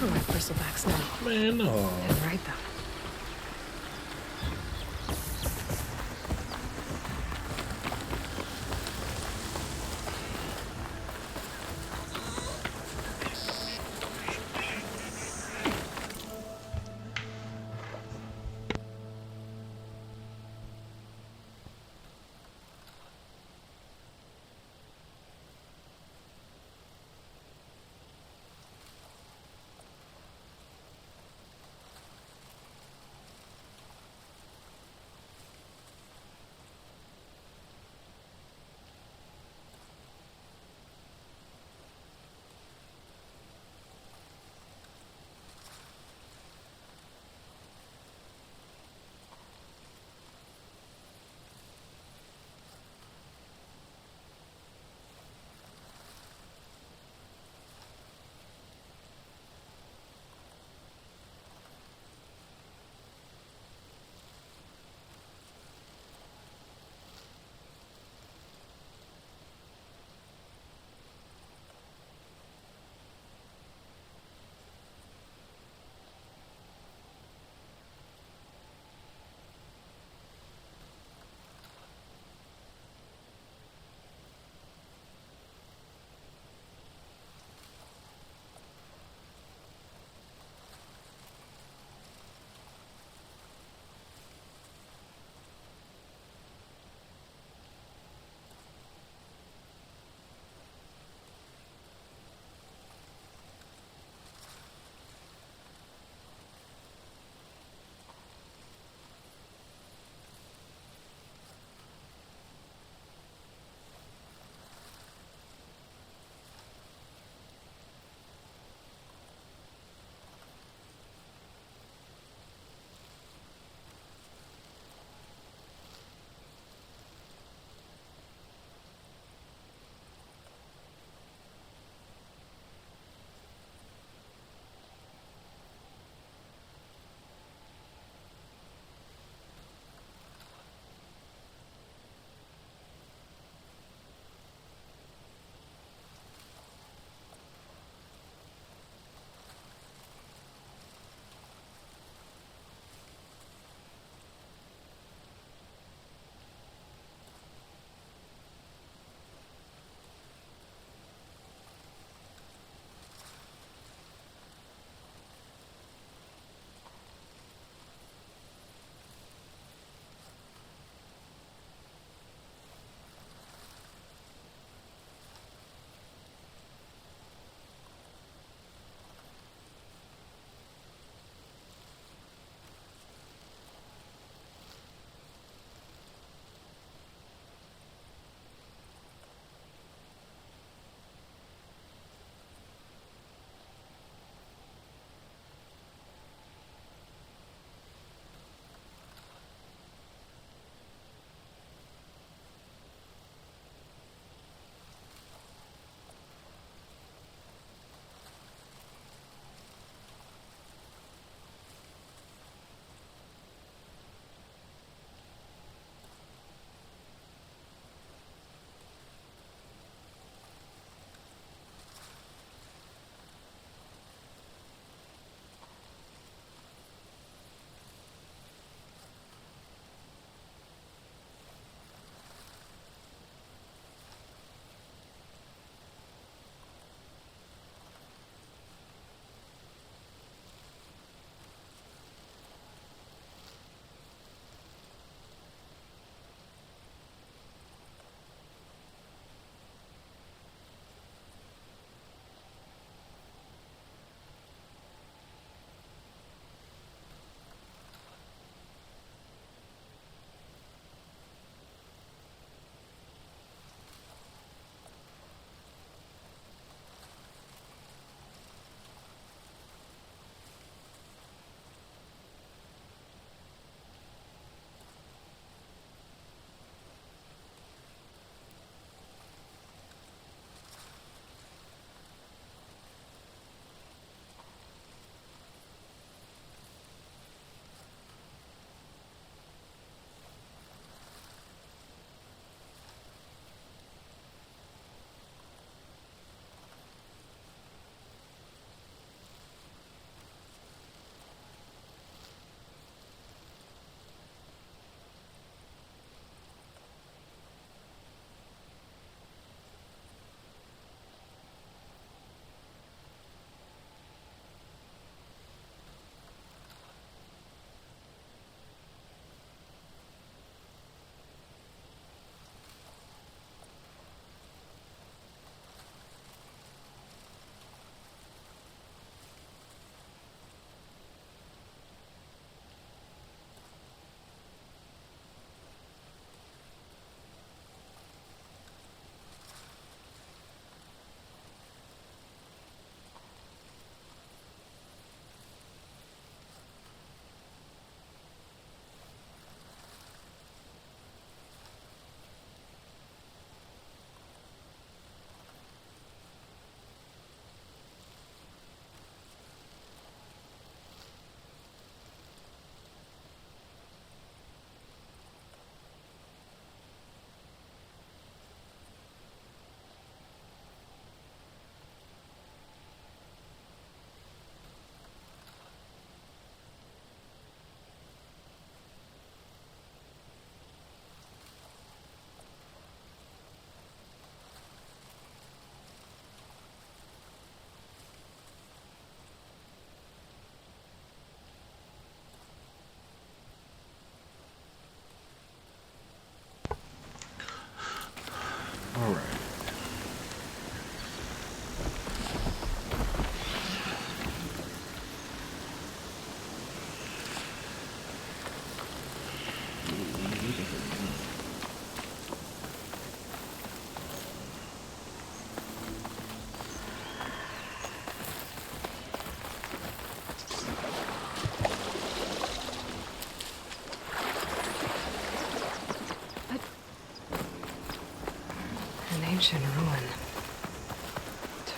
Bristlebacks now. Man, no. And right though.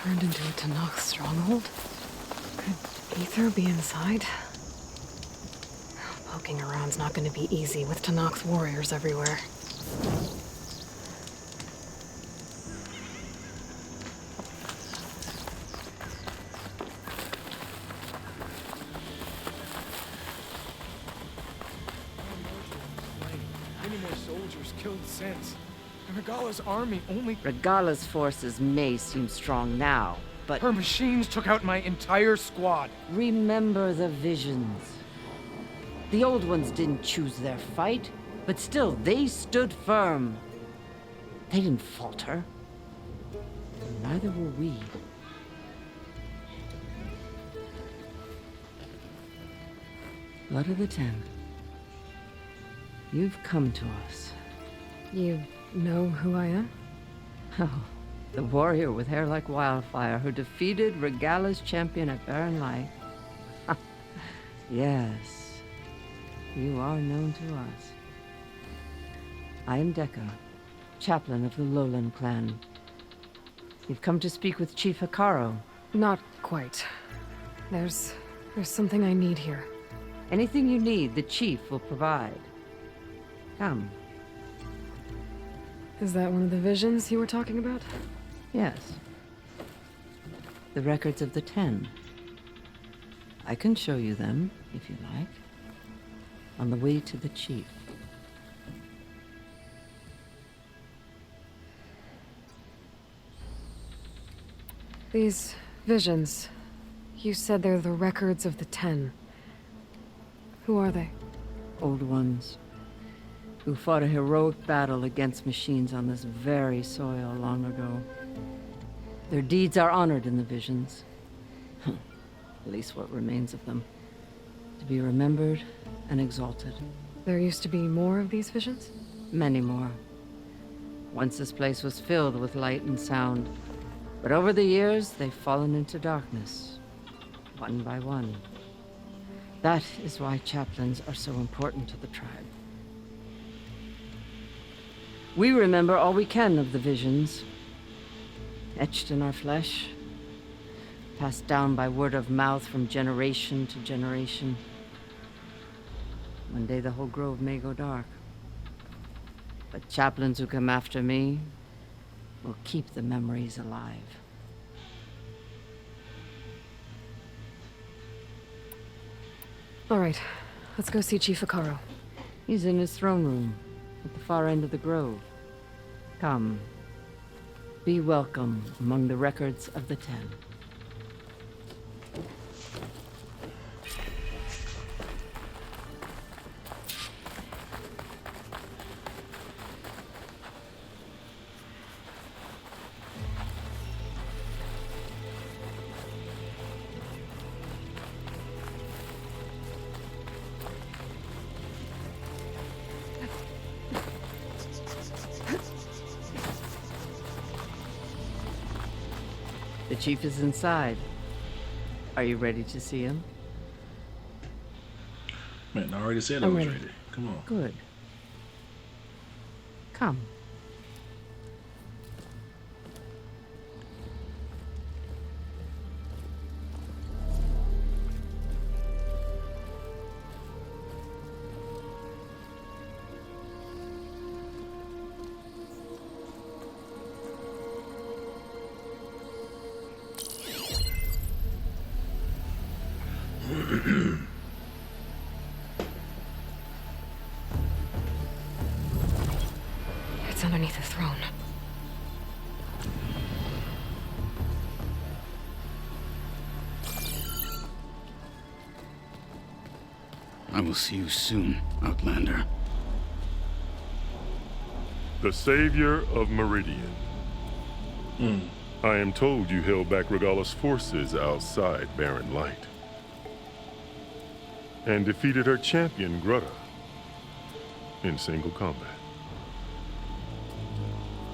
Turned into a Tanakh stronghold? Could Ether be inside? Poking around's not gonna be easy with Tanakh's warriors everywhere. Many more soldiers killed since. And Regala's army only... Regala's forces may seem strong now, but... Her machines took out my entire squad. Remember the visions. The old ones didn't choose their fight, but still, they stood firm. They didn't falter. And neither were we. Blood of the Ten. You've come to us. You know who I am? Oh, the warrior with hair like wildfire who defeated Regala's champion at Barren Light. Yes. You are known to us. I am Dekka, chaplain of the Lowland clan. You've come to speak with Chief Hikaru. Not quite. There's something I need here. Anything you need, the chief will provide. Come. Is that one of the visions you were talking about? Yes. The records of the 10. I can show you them, if you like. On the way to the chief. These visions, you said they're the records of the 10. Who are they? Old ones, who fought a heroic battle against machines on this very soil long ago. Their deeds are honored in the visions. At least what remains of them. To be remembered and exalted. There used to be more of these visions? Many more. Once this place was filled with light and sound. But over the years, they've fallen into darkness. One by one. That is why chaplains are so important to the tribe. We remember all we can of the visions. Etched in our flesh. Passed down by word of mouth from generation to generation. One day the whole grove may go dark. But chaplains who come after me will keep the memories alive. All right, let's go see Chief Hikaru. He's in his throne room, at the far end of the grove. Come. Be welcome among the records of the 10. The chief is inside. Are you ready to see him? Man, I already said I was ready. Come on. Good. Come. It's underneath the throne. I will see you soon, Outlander. The savior of Meridian. I am told you held back Regala's forces outside Barren Light. And defeated her champion, Grutta, in single combat.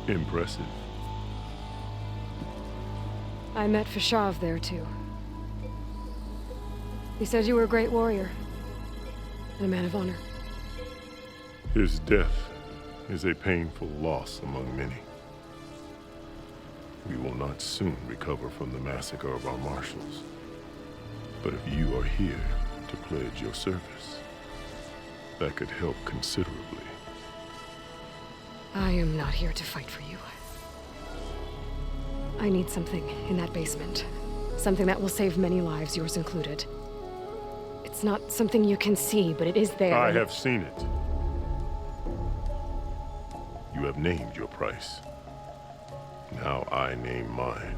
Impressive. I met Fashav there, too. He said you were a great warrior. And a man of honor. His death is a painful loss among many. we will not soon recover from the massacre of our marshals. But if you are here to pledge your service, that could help considerably. I am not here to fight for you. I need something in that basement. Something that will save many lives, yours included. It's not something you can see, but it is there. I have seen it. You have named your price. Now I name mine.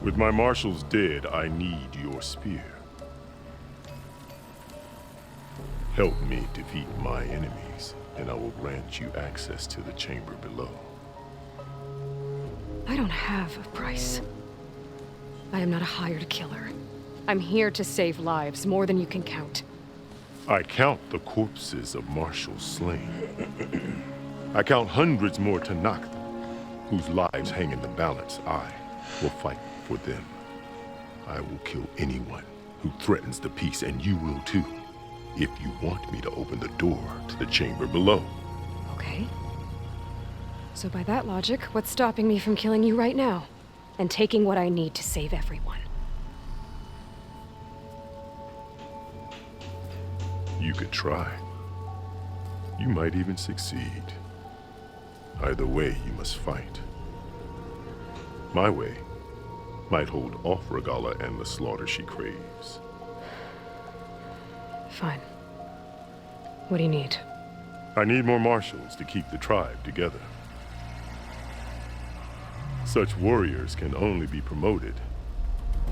With my marshals dead, I need your spear. Help me defeat my enemies, and I will grant you access to the chamber below. I don't have a price. I am not a hired killer. I'm here to save lives, more than you can count. I count the corpses of marshals slain. I count hundreds more to knock them, whose lives hang in the balance. I will fight for them. I will kill anyone who threatens the peace, and you will too, if you want me to open the door to the chamber below. Okay. So by that logic, what's stopping me from killing you right now? And taking what I need to save everyone? You could try. You might even succeed. Either way, you must fight. My way might hold off Regalla and the slaughter she craves. Fine. What do you need? I need more marshals to keep the tribe together. Such warriors can only be promoted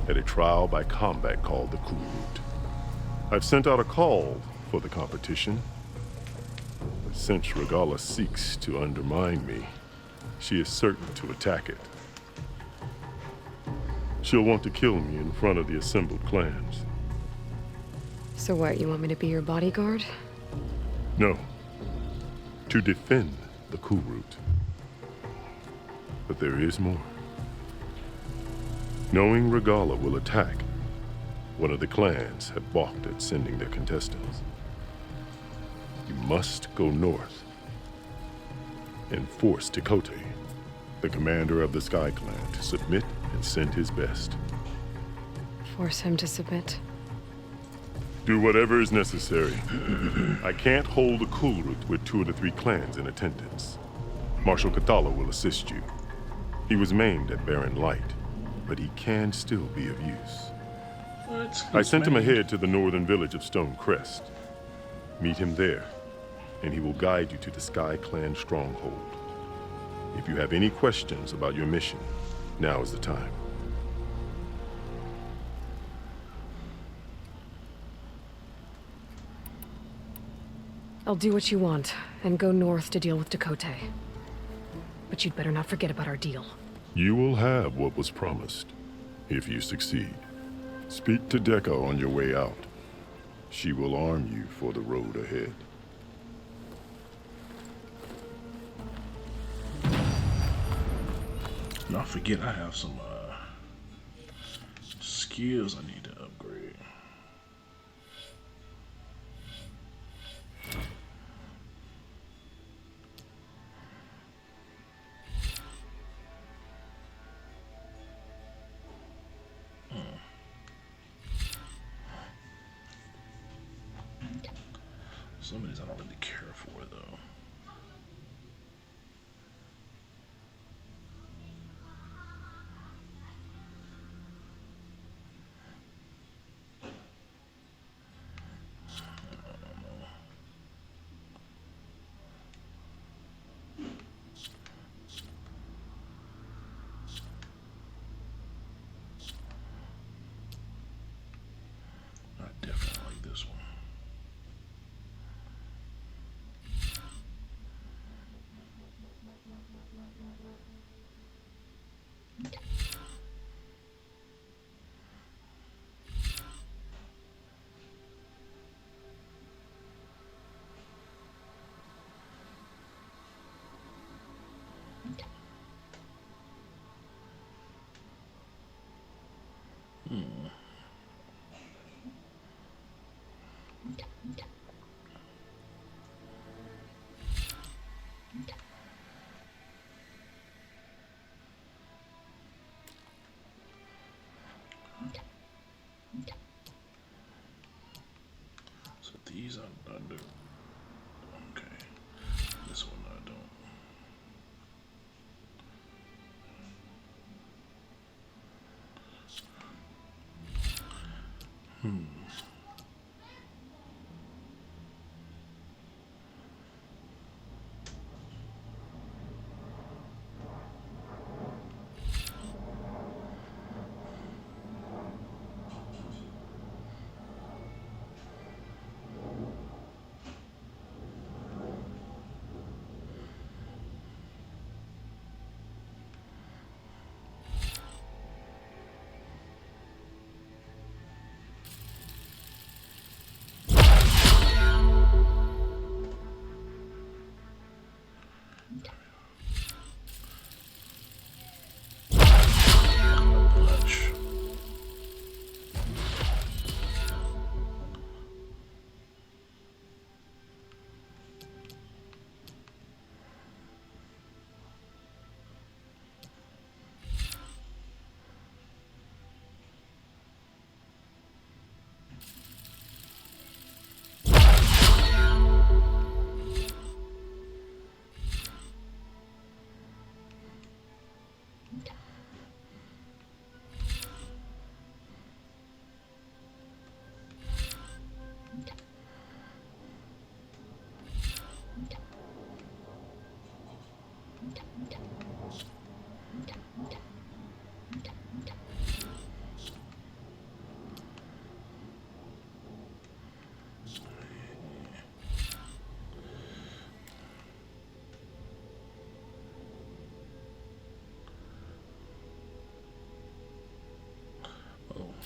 at a trial by combat called the Kurut. I've sent out a call for the competition. But since Regalla seeks to undermine me, she is certain to attack it. She'll want to kill me in front of the assembled clans. So what, you want me to be your bodyguard? No. To defend the Kurut. But there is more. Knowing Regalla will attack, one of the clans have balked at sending their contestants. You must go north and force Tekote, the commander of the Sky Clan, to submit and send his best. Force him to submit? Do whatever is necessary. I can't hold a Kurut with 2 of the 3 clans in attendance. Marshal Kathala will assist you. He was maimed at Barren Light, but he can still be of use. I sent him ahead to the northern village of Stone Crest. Meet him there, and he will guide you to the Sky Clan stronghold. If you have any questions about your mission, now is the time. I'll do what you want, and go north to deal with Tekote. But you'd better not forget about our deal. You will have what was promised, if you succeed. Speak to Dekka on your way out. She will arm you for the road ahead. Not forget I have some skills I need to upgrade. Some of these I don't really care for, though. I definitely like this one.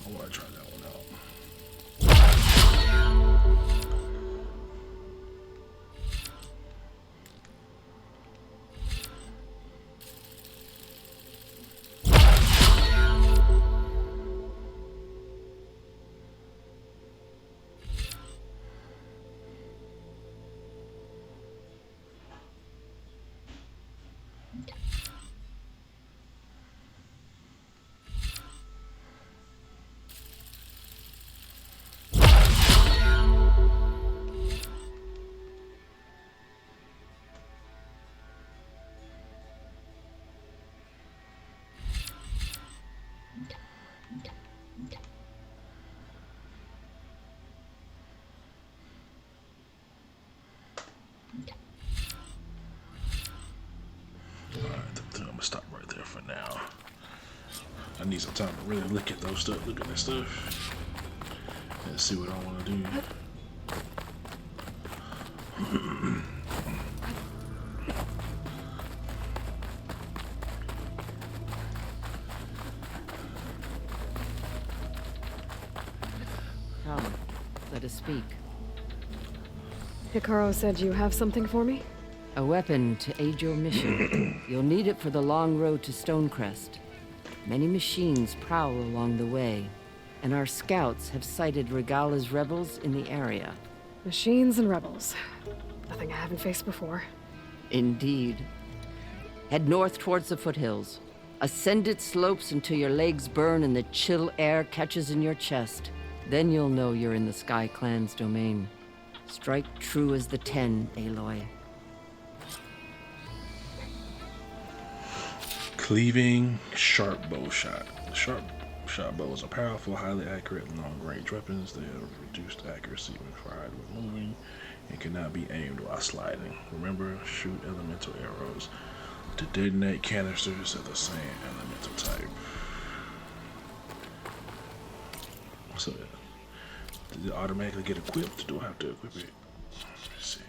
I want to try that one out. Alright, I think I'm gonna stop right there for now. I need some time to really look at that stuff, and see what I want to do. Come, let us speak. Hikaru said you have something for me? A weapon to aid your mission. You'll need it for the long road to Stonecrest. Many machines prowl along the way, and our scouts have sighted Regala's rebels in the area. Machines and rebels. Nothing I haven't faced before. Indeed. Head north towards the foothills. Ascend its slopes until your legs burn and the chill air catches in your chest. Then you'll know you're in the Sky Clan's domain. Strike true as the 10, Aloy. Cleaving sharp bow shot. Sharp shot bows are powerful, highly accurate, long-range weapons. They have reduced accuracy when fired when moving and cannot be aimed while sliding. Remember, shoot elemental arrows to detonate canisters of the same elemental type. So, does it automatically get equipped? Do I have to equip it? Let's see.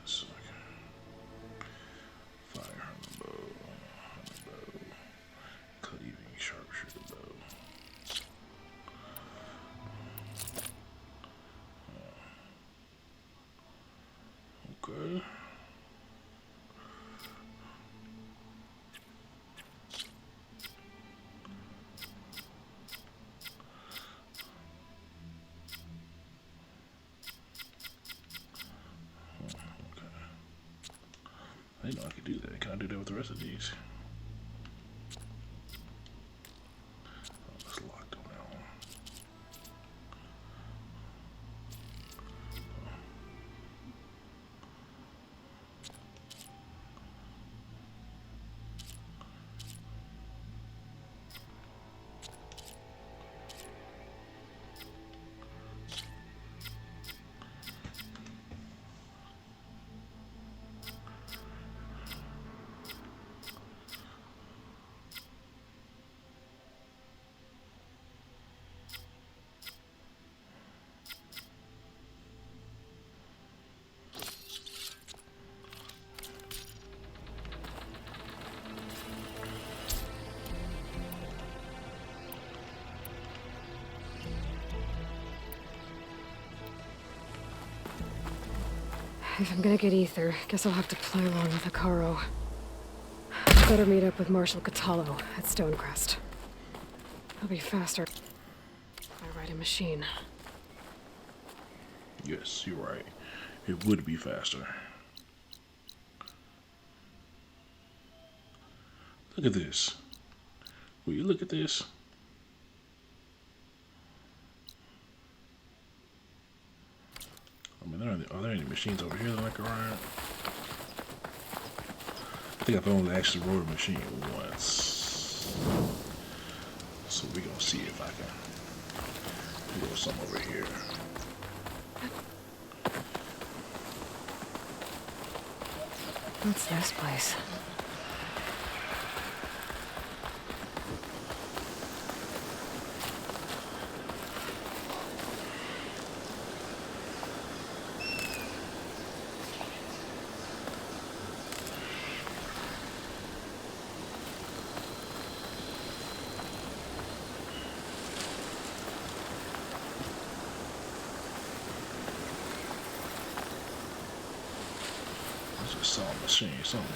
So, fire hunting bow, cleaving sharpshooter bow. Okay. I didn't know I could do that. Can I do that with the rest of these? Oh, it's locked on that one. if I'm gonna get ether, guess I'll have to play along with Akaro. I better meet up with Marshal Catallo at Stonecrest. It'll be faster if I ride a machine. Yes, you're right. It would be faster. Look at this. Will you look at this? I mean, are there any machines over here that I can ride? I think I've only actually rode a machine once. So we're gonna see if I can go some over here. What's this place? I just saw a machine somewhere.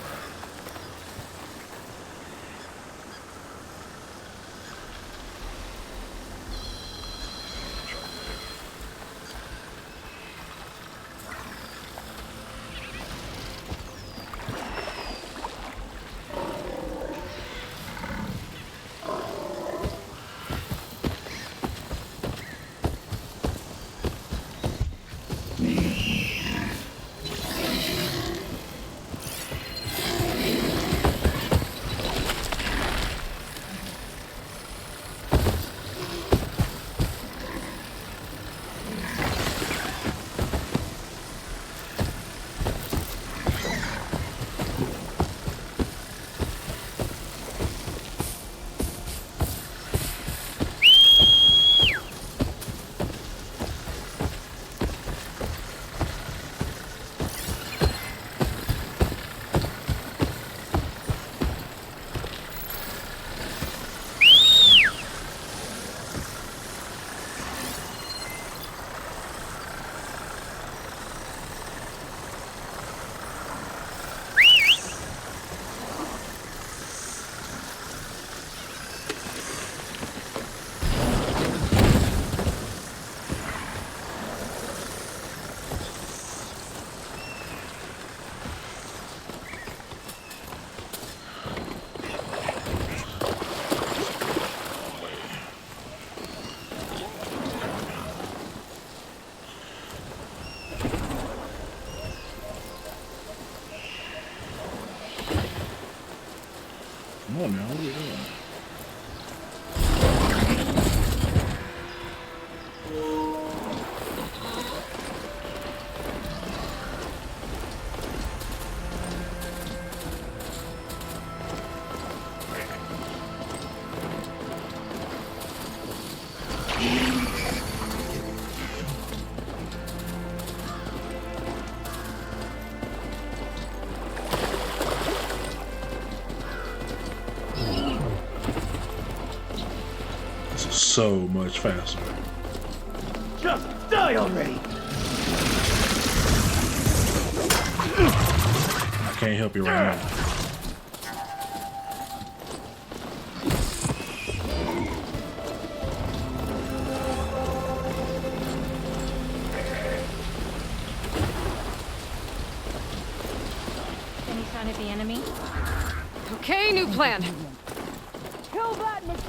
Come on now, what are you doing? So much faster. Just die already! I can't help you right now. Any sign of the enemy? Okay, new plan. Kill that machine!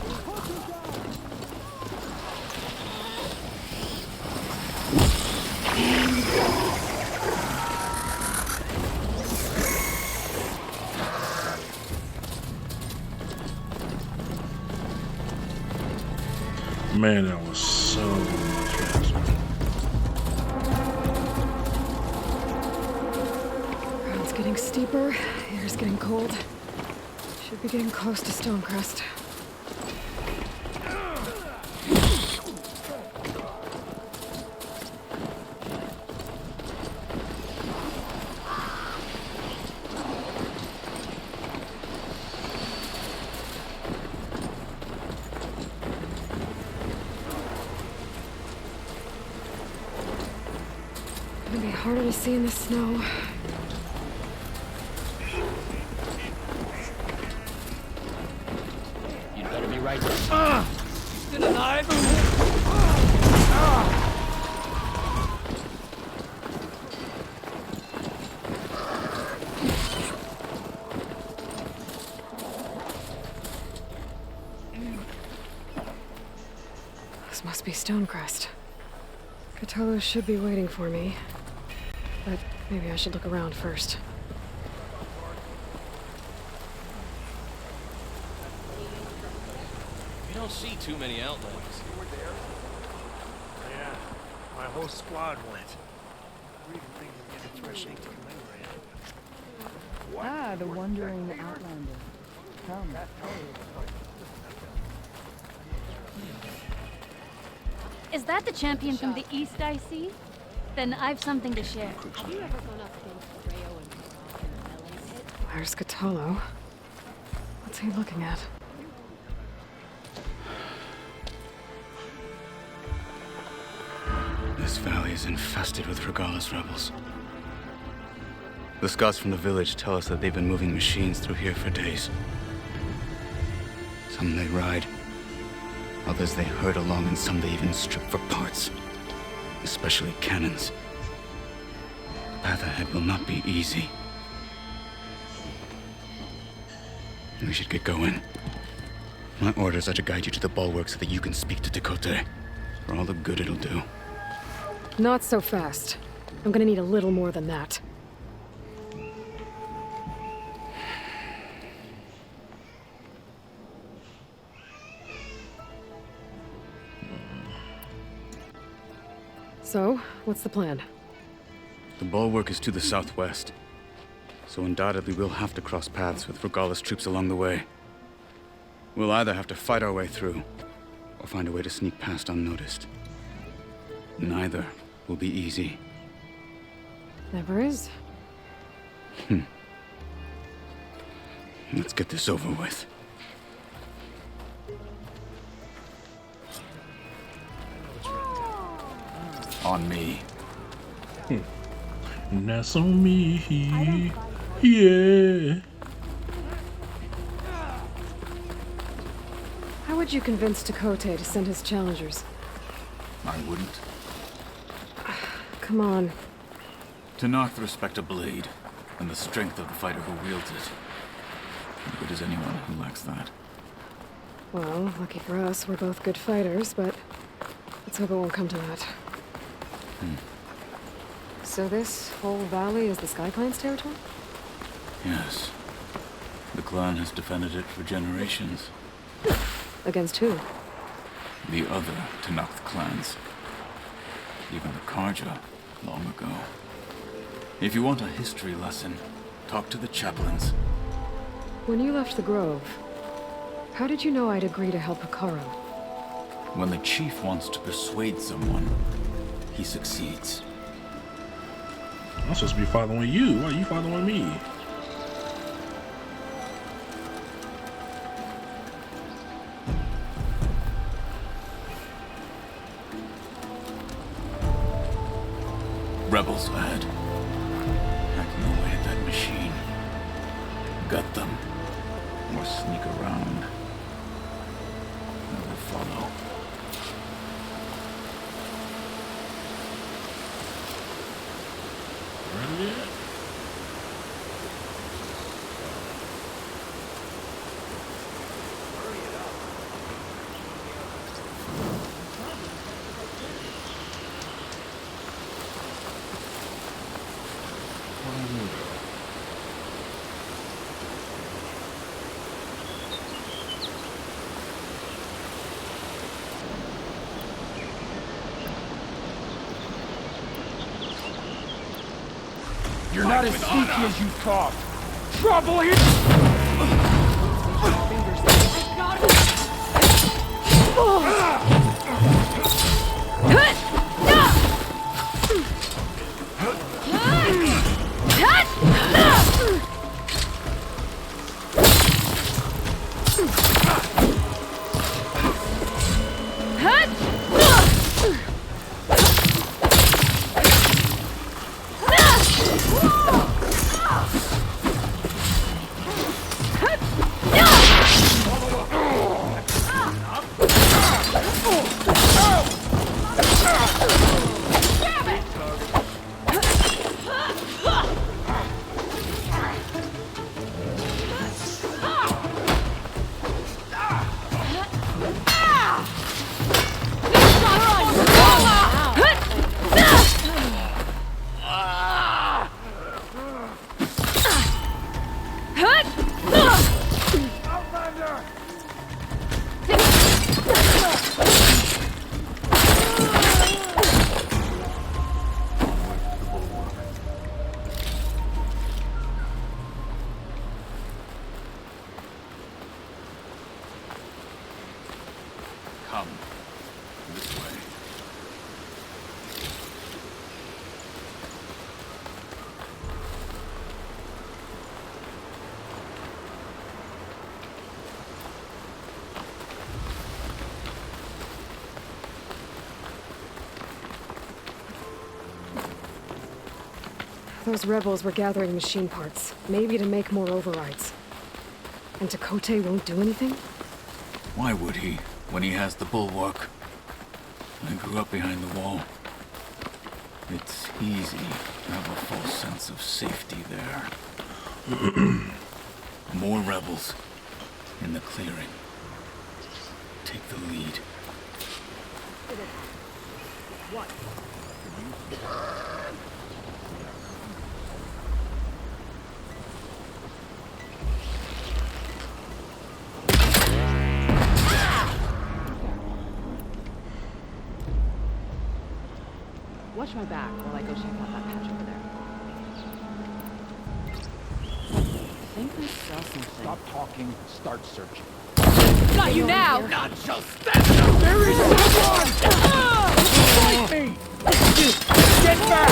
Man, that was so much faster. Ground's getting steeper, air's getting cold. Should be getting close to Stonecrest. Gonna be harder to see in the snow. You'd better be right there. Still alive? This must be Stonecrest. Cthulhu should be waiting for me. But maybe I should look around first. You don't see too many outlanders. You were there? Yeah, my whole squad went. We didn't think we'd get a thresh to Ah, the wandering outlander. Come. Is that the champion from the east I see? Then I've something to share. There's Cthulhu. What's he looking at? This valley is infested with Regalis rebels. The scouts from the village tell us that they've been moving machines through here for days. Some they ride, others they herd along, and some they even strip for parts. Especially cannons. The path ahead will not be easy. We should get going. My orders are to guide you to the bulwark so that you can speak to Tekote. For all the good it'll do. Not so fast. I'm gonna need a little more than that. So, what's the plan? The bulwark is to the southwest, so undoubtedly we'll have to cross paths with Regalis troops along the way. We'll either have to fight our way through, or find a way to sneak past unnoticed. Neither will be easy. Never is. Let's get this over with. On me. That's on me. Yeah. How would you convince Tekote to send his challengers? I wouldn't. Come on. To knock the respect of blade, and the strength of the fighter who wields it. As good as anyone who lacks that. Well, lucky for us, we're both good fighters, but let's hope it won't come to that. So this whole valley is the Sky Clan's territory? Yes. The clan has defended it for generations. Against who? The other Tenakth clans. Even the Karja, long ago. If you want a history lesson, talk to the chaplains. When you left the Grove, how did you know I'd agree to help Hikaru? When the chief wants to persuade someone, he succeeds. I'm supposed to be following you. Why are you following me? Rebels ahead. Hacking away at that machine. Gut them. Or sneak around. I will follow. Ready yet? You're not as sneaky as you thought. Trouble here! Those rebels were gathering machine parts, maybe to make more overrides. And Takote won't do anything? Why would he, when he has the bulwark? I grew up behind the wall. It's easy to have a false sense of safety there. More rebels in the clearing. Take the lead. What? Watch my back while I go check out that patch over there. I think I saw something. Stop talking, start searching. Got you now! Not just that! There is someone! Fight me! Get back!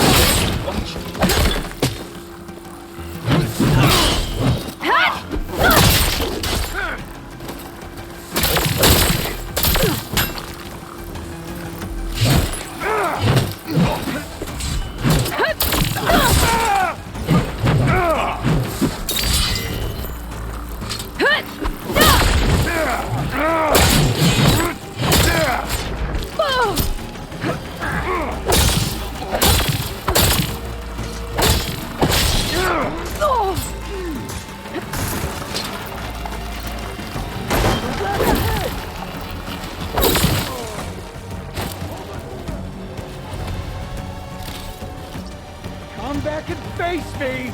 Come back and face me!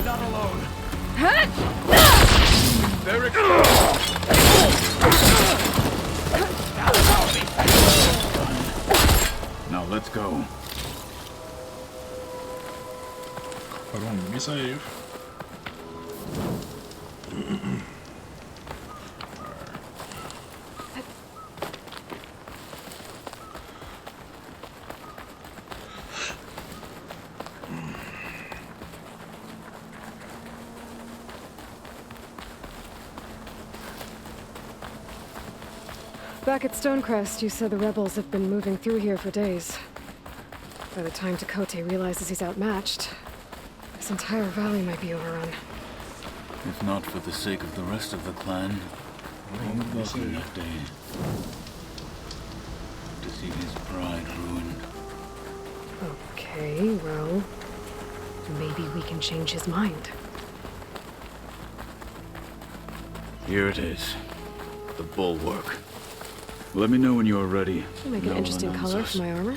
Not alone. There it Now let's go. Hold on, let me save. Back at Stonecrest, you said the rebels have been moving through here for days. By the time Takote realizes he's outmatched, this entire valley might be overrun. If not for the sake of the rest of the clan, he would welcome that day. To see his pride ruined. Okay, well, maybe we can change his mind. Here it is. The bulwark. Let me know when you are ready. It'll make an interesting color for my armor.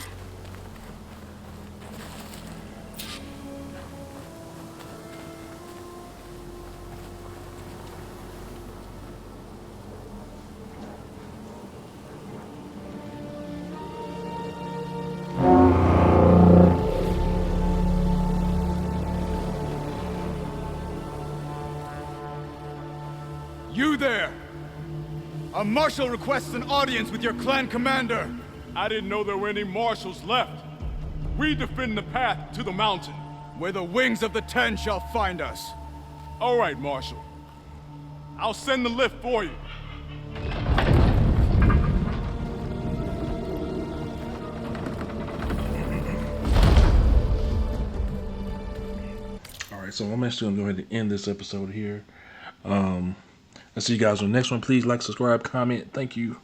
You there! A marshal requests an audience with your clan commander. I didn't know there were any marshals left. We defend the path to the mountain. Where the wings of the Ten shall find us. All right, Marshal. I'll send the lift for you. Alright, so I'm actually going to go ahead and end this episode here. I'll see you guys on the next one. Please like, subscribe, comment. Thank you.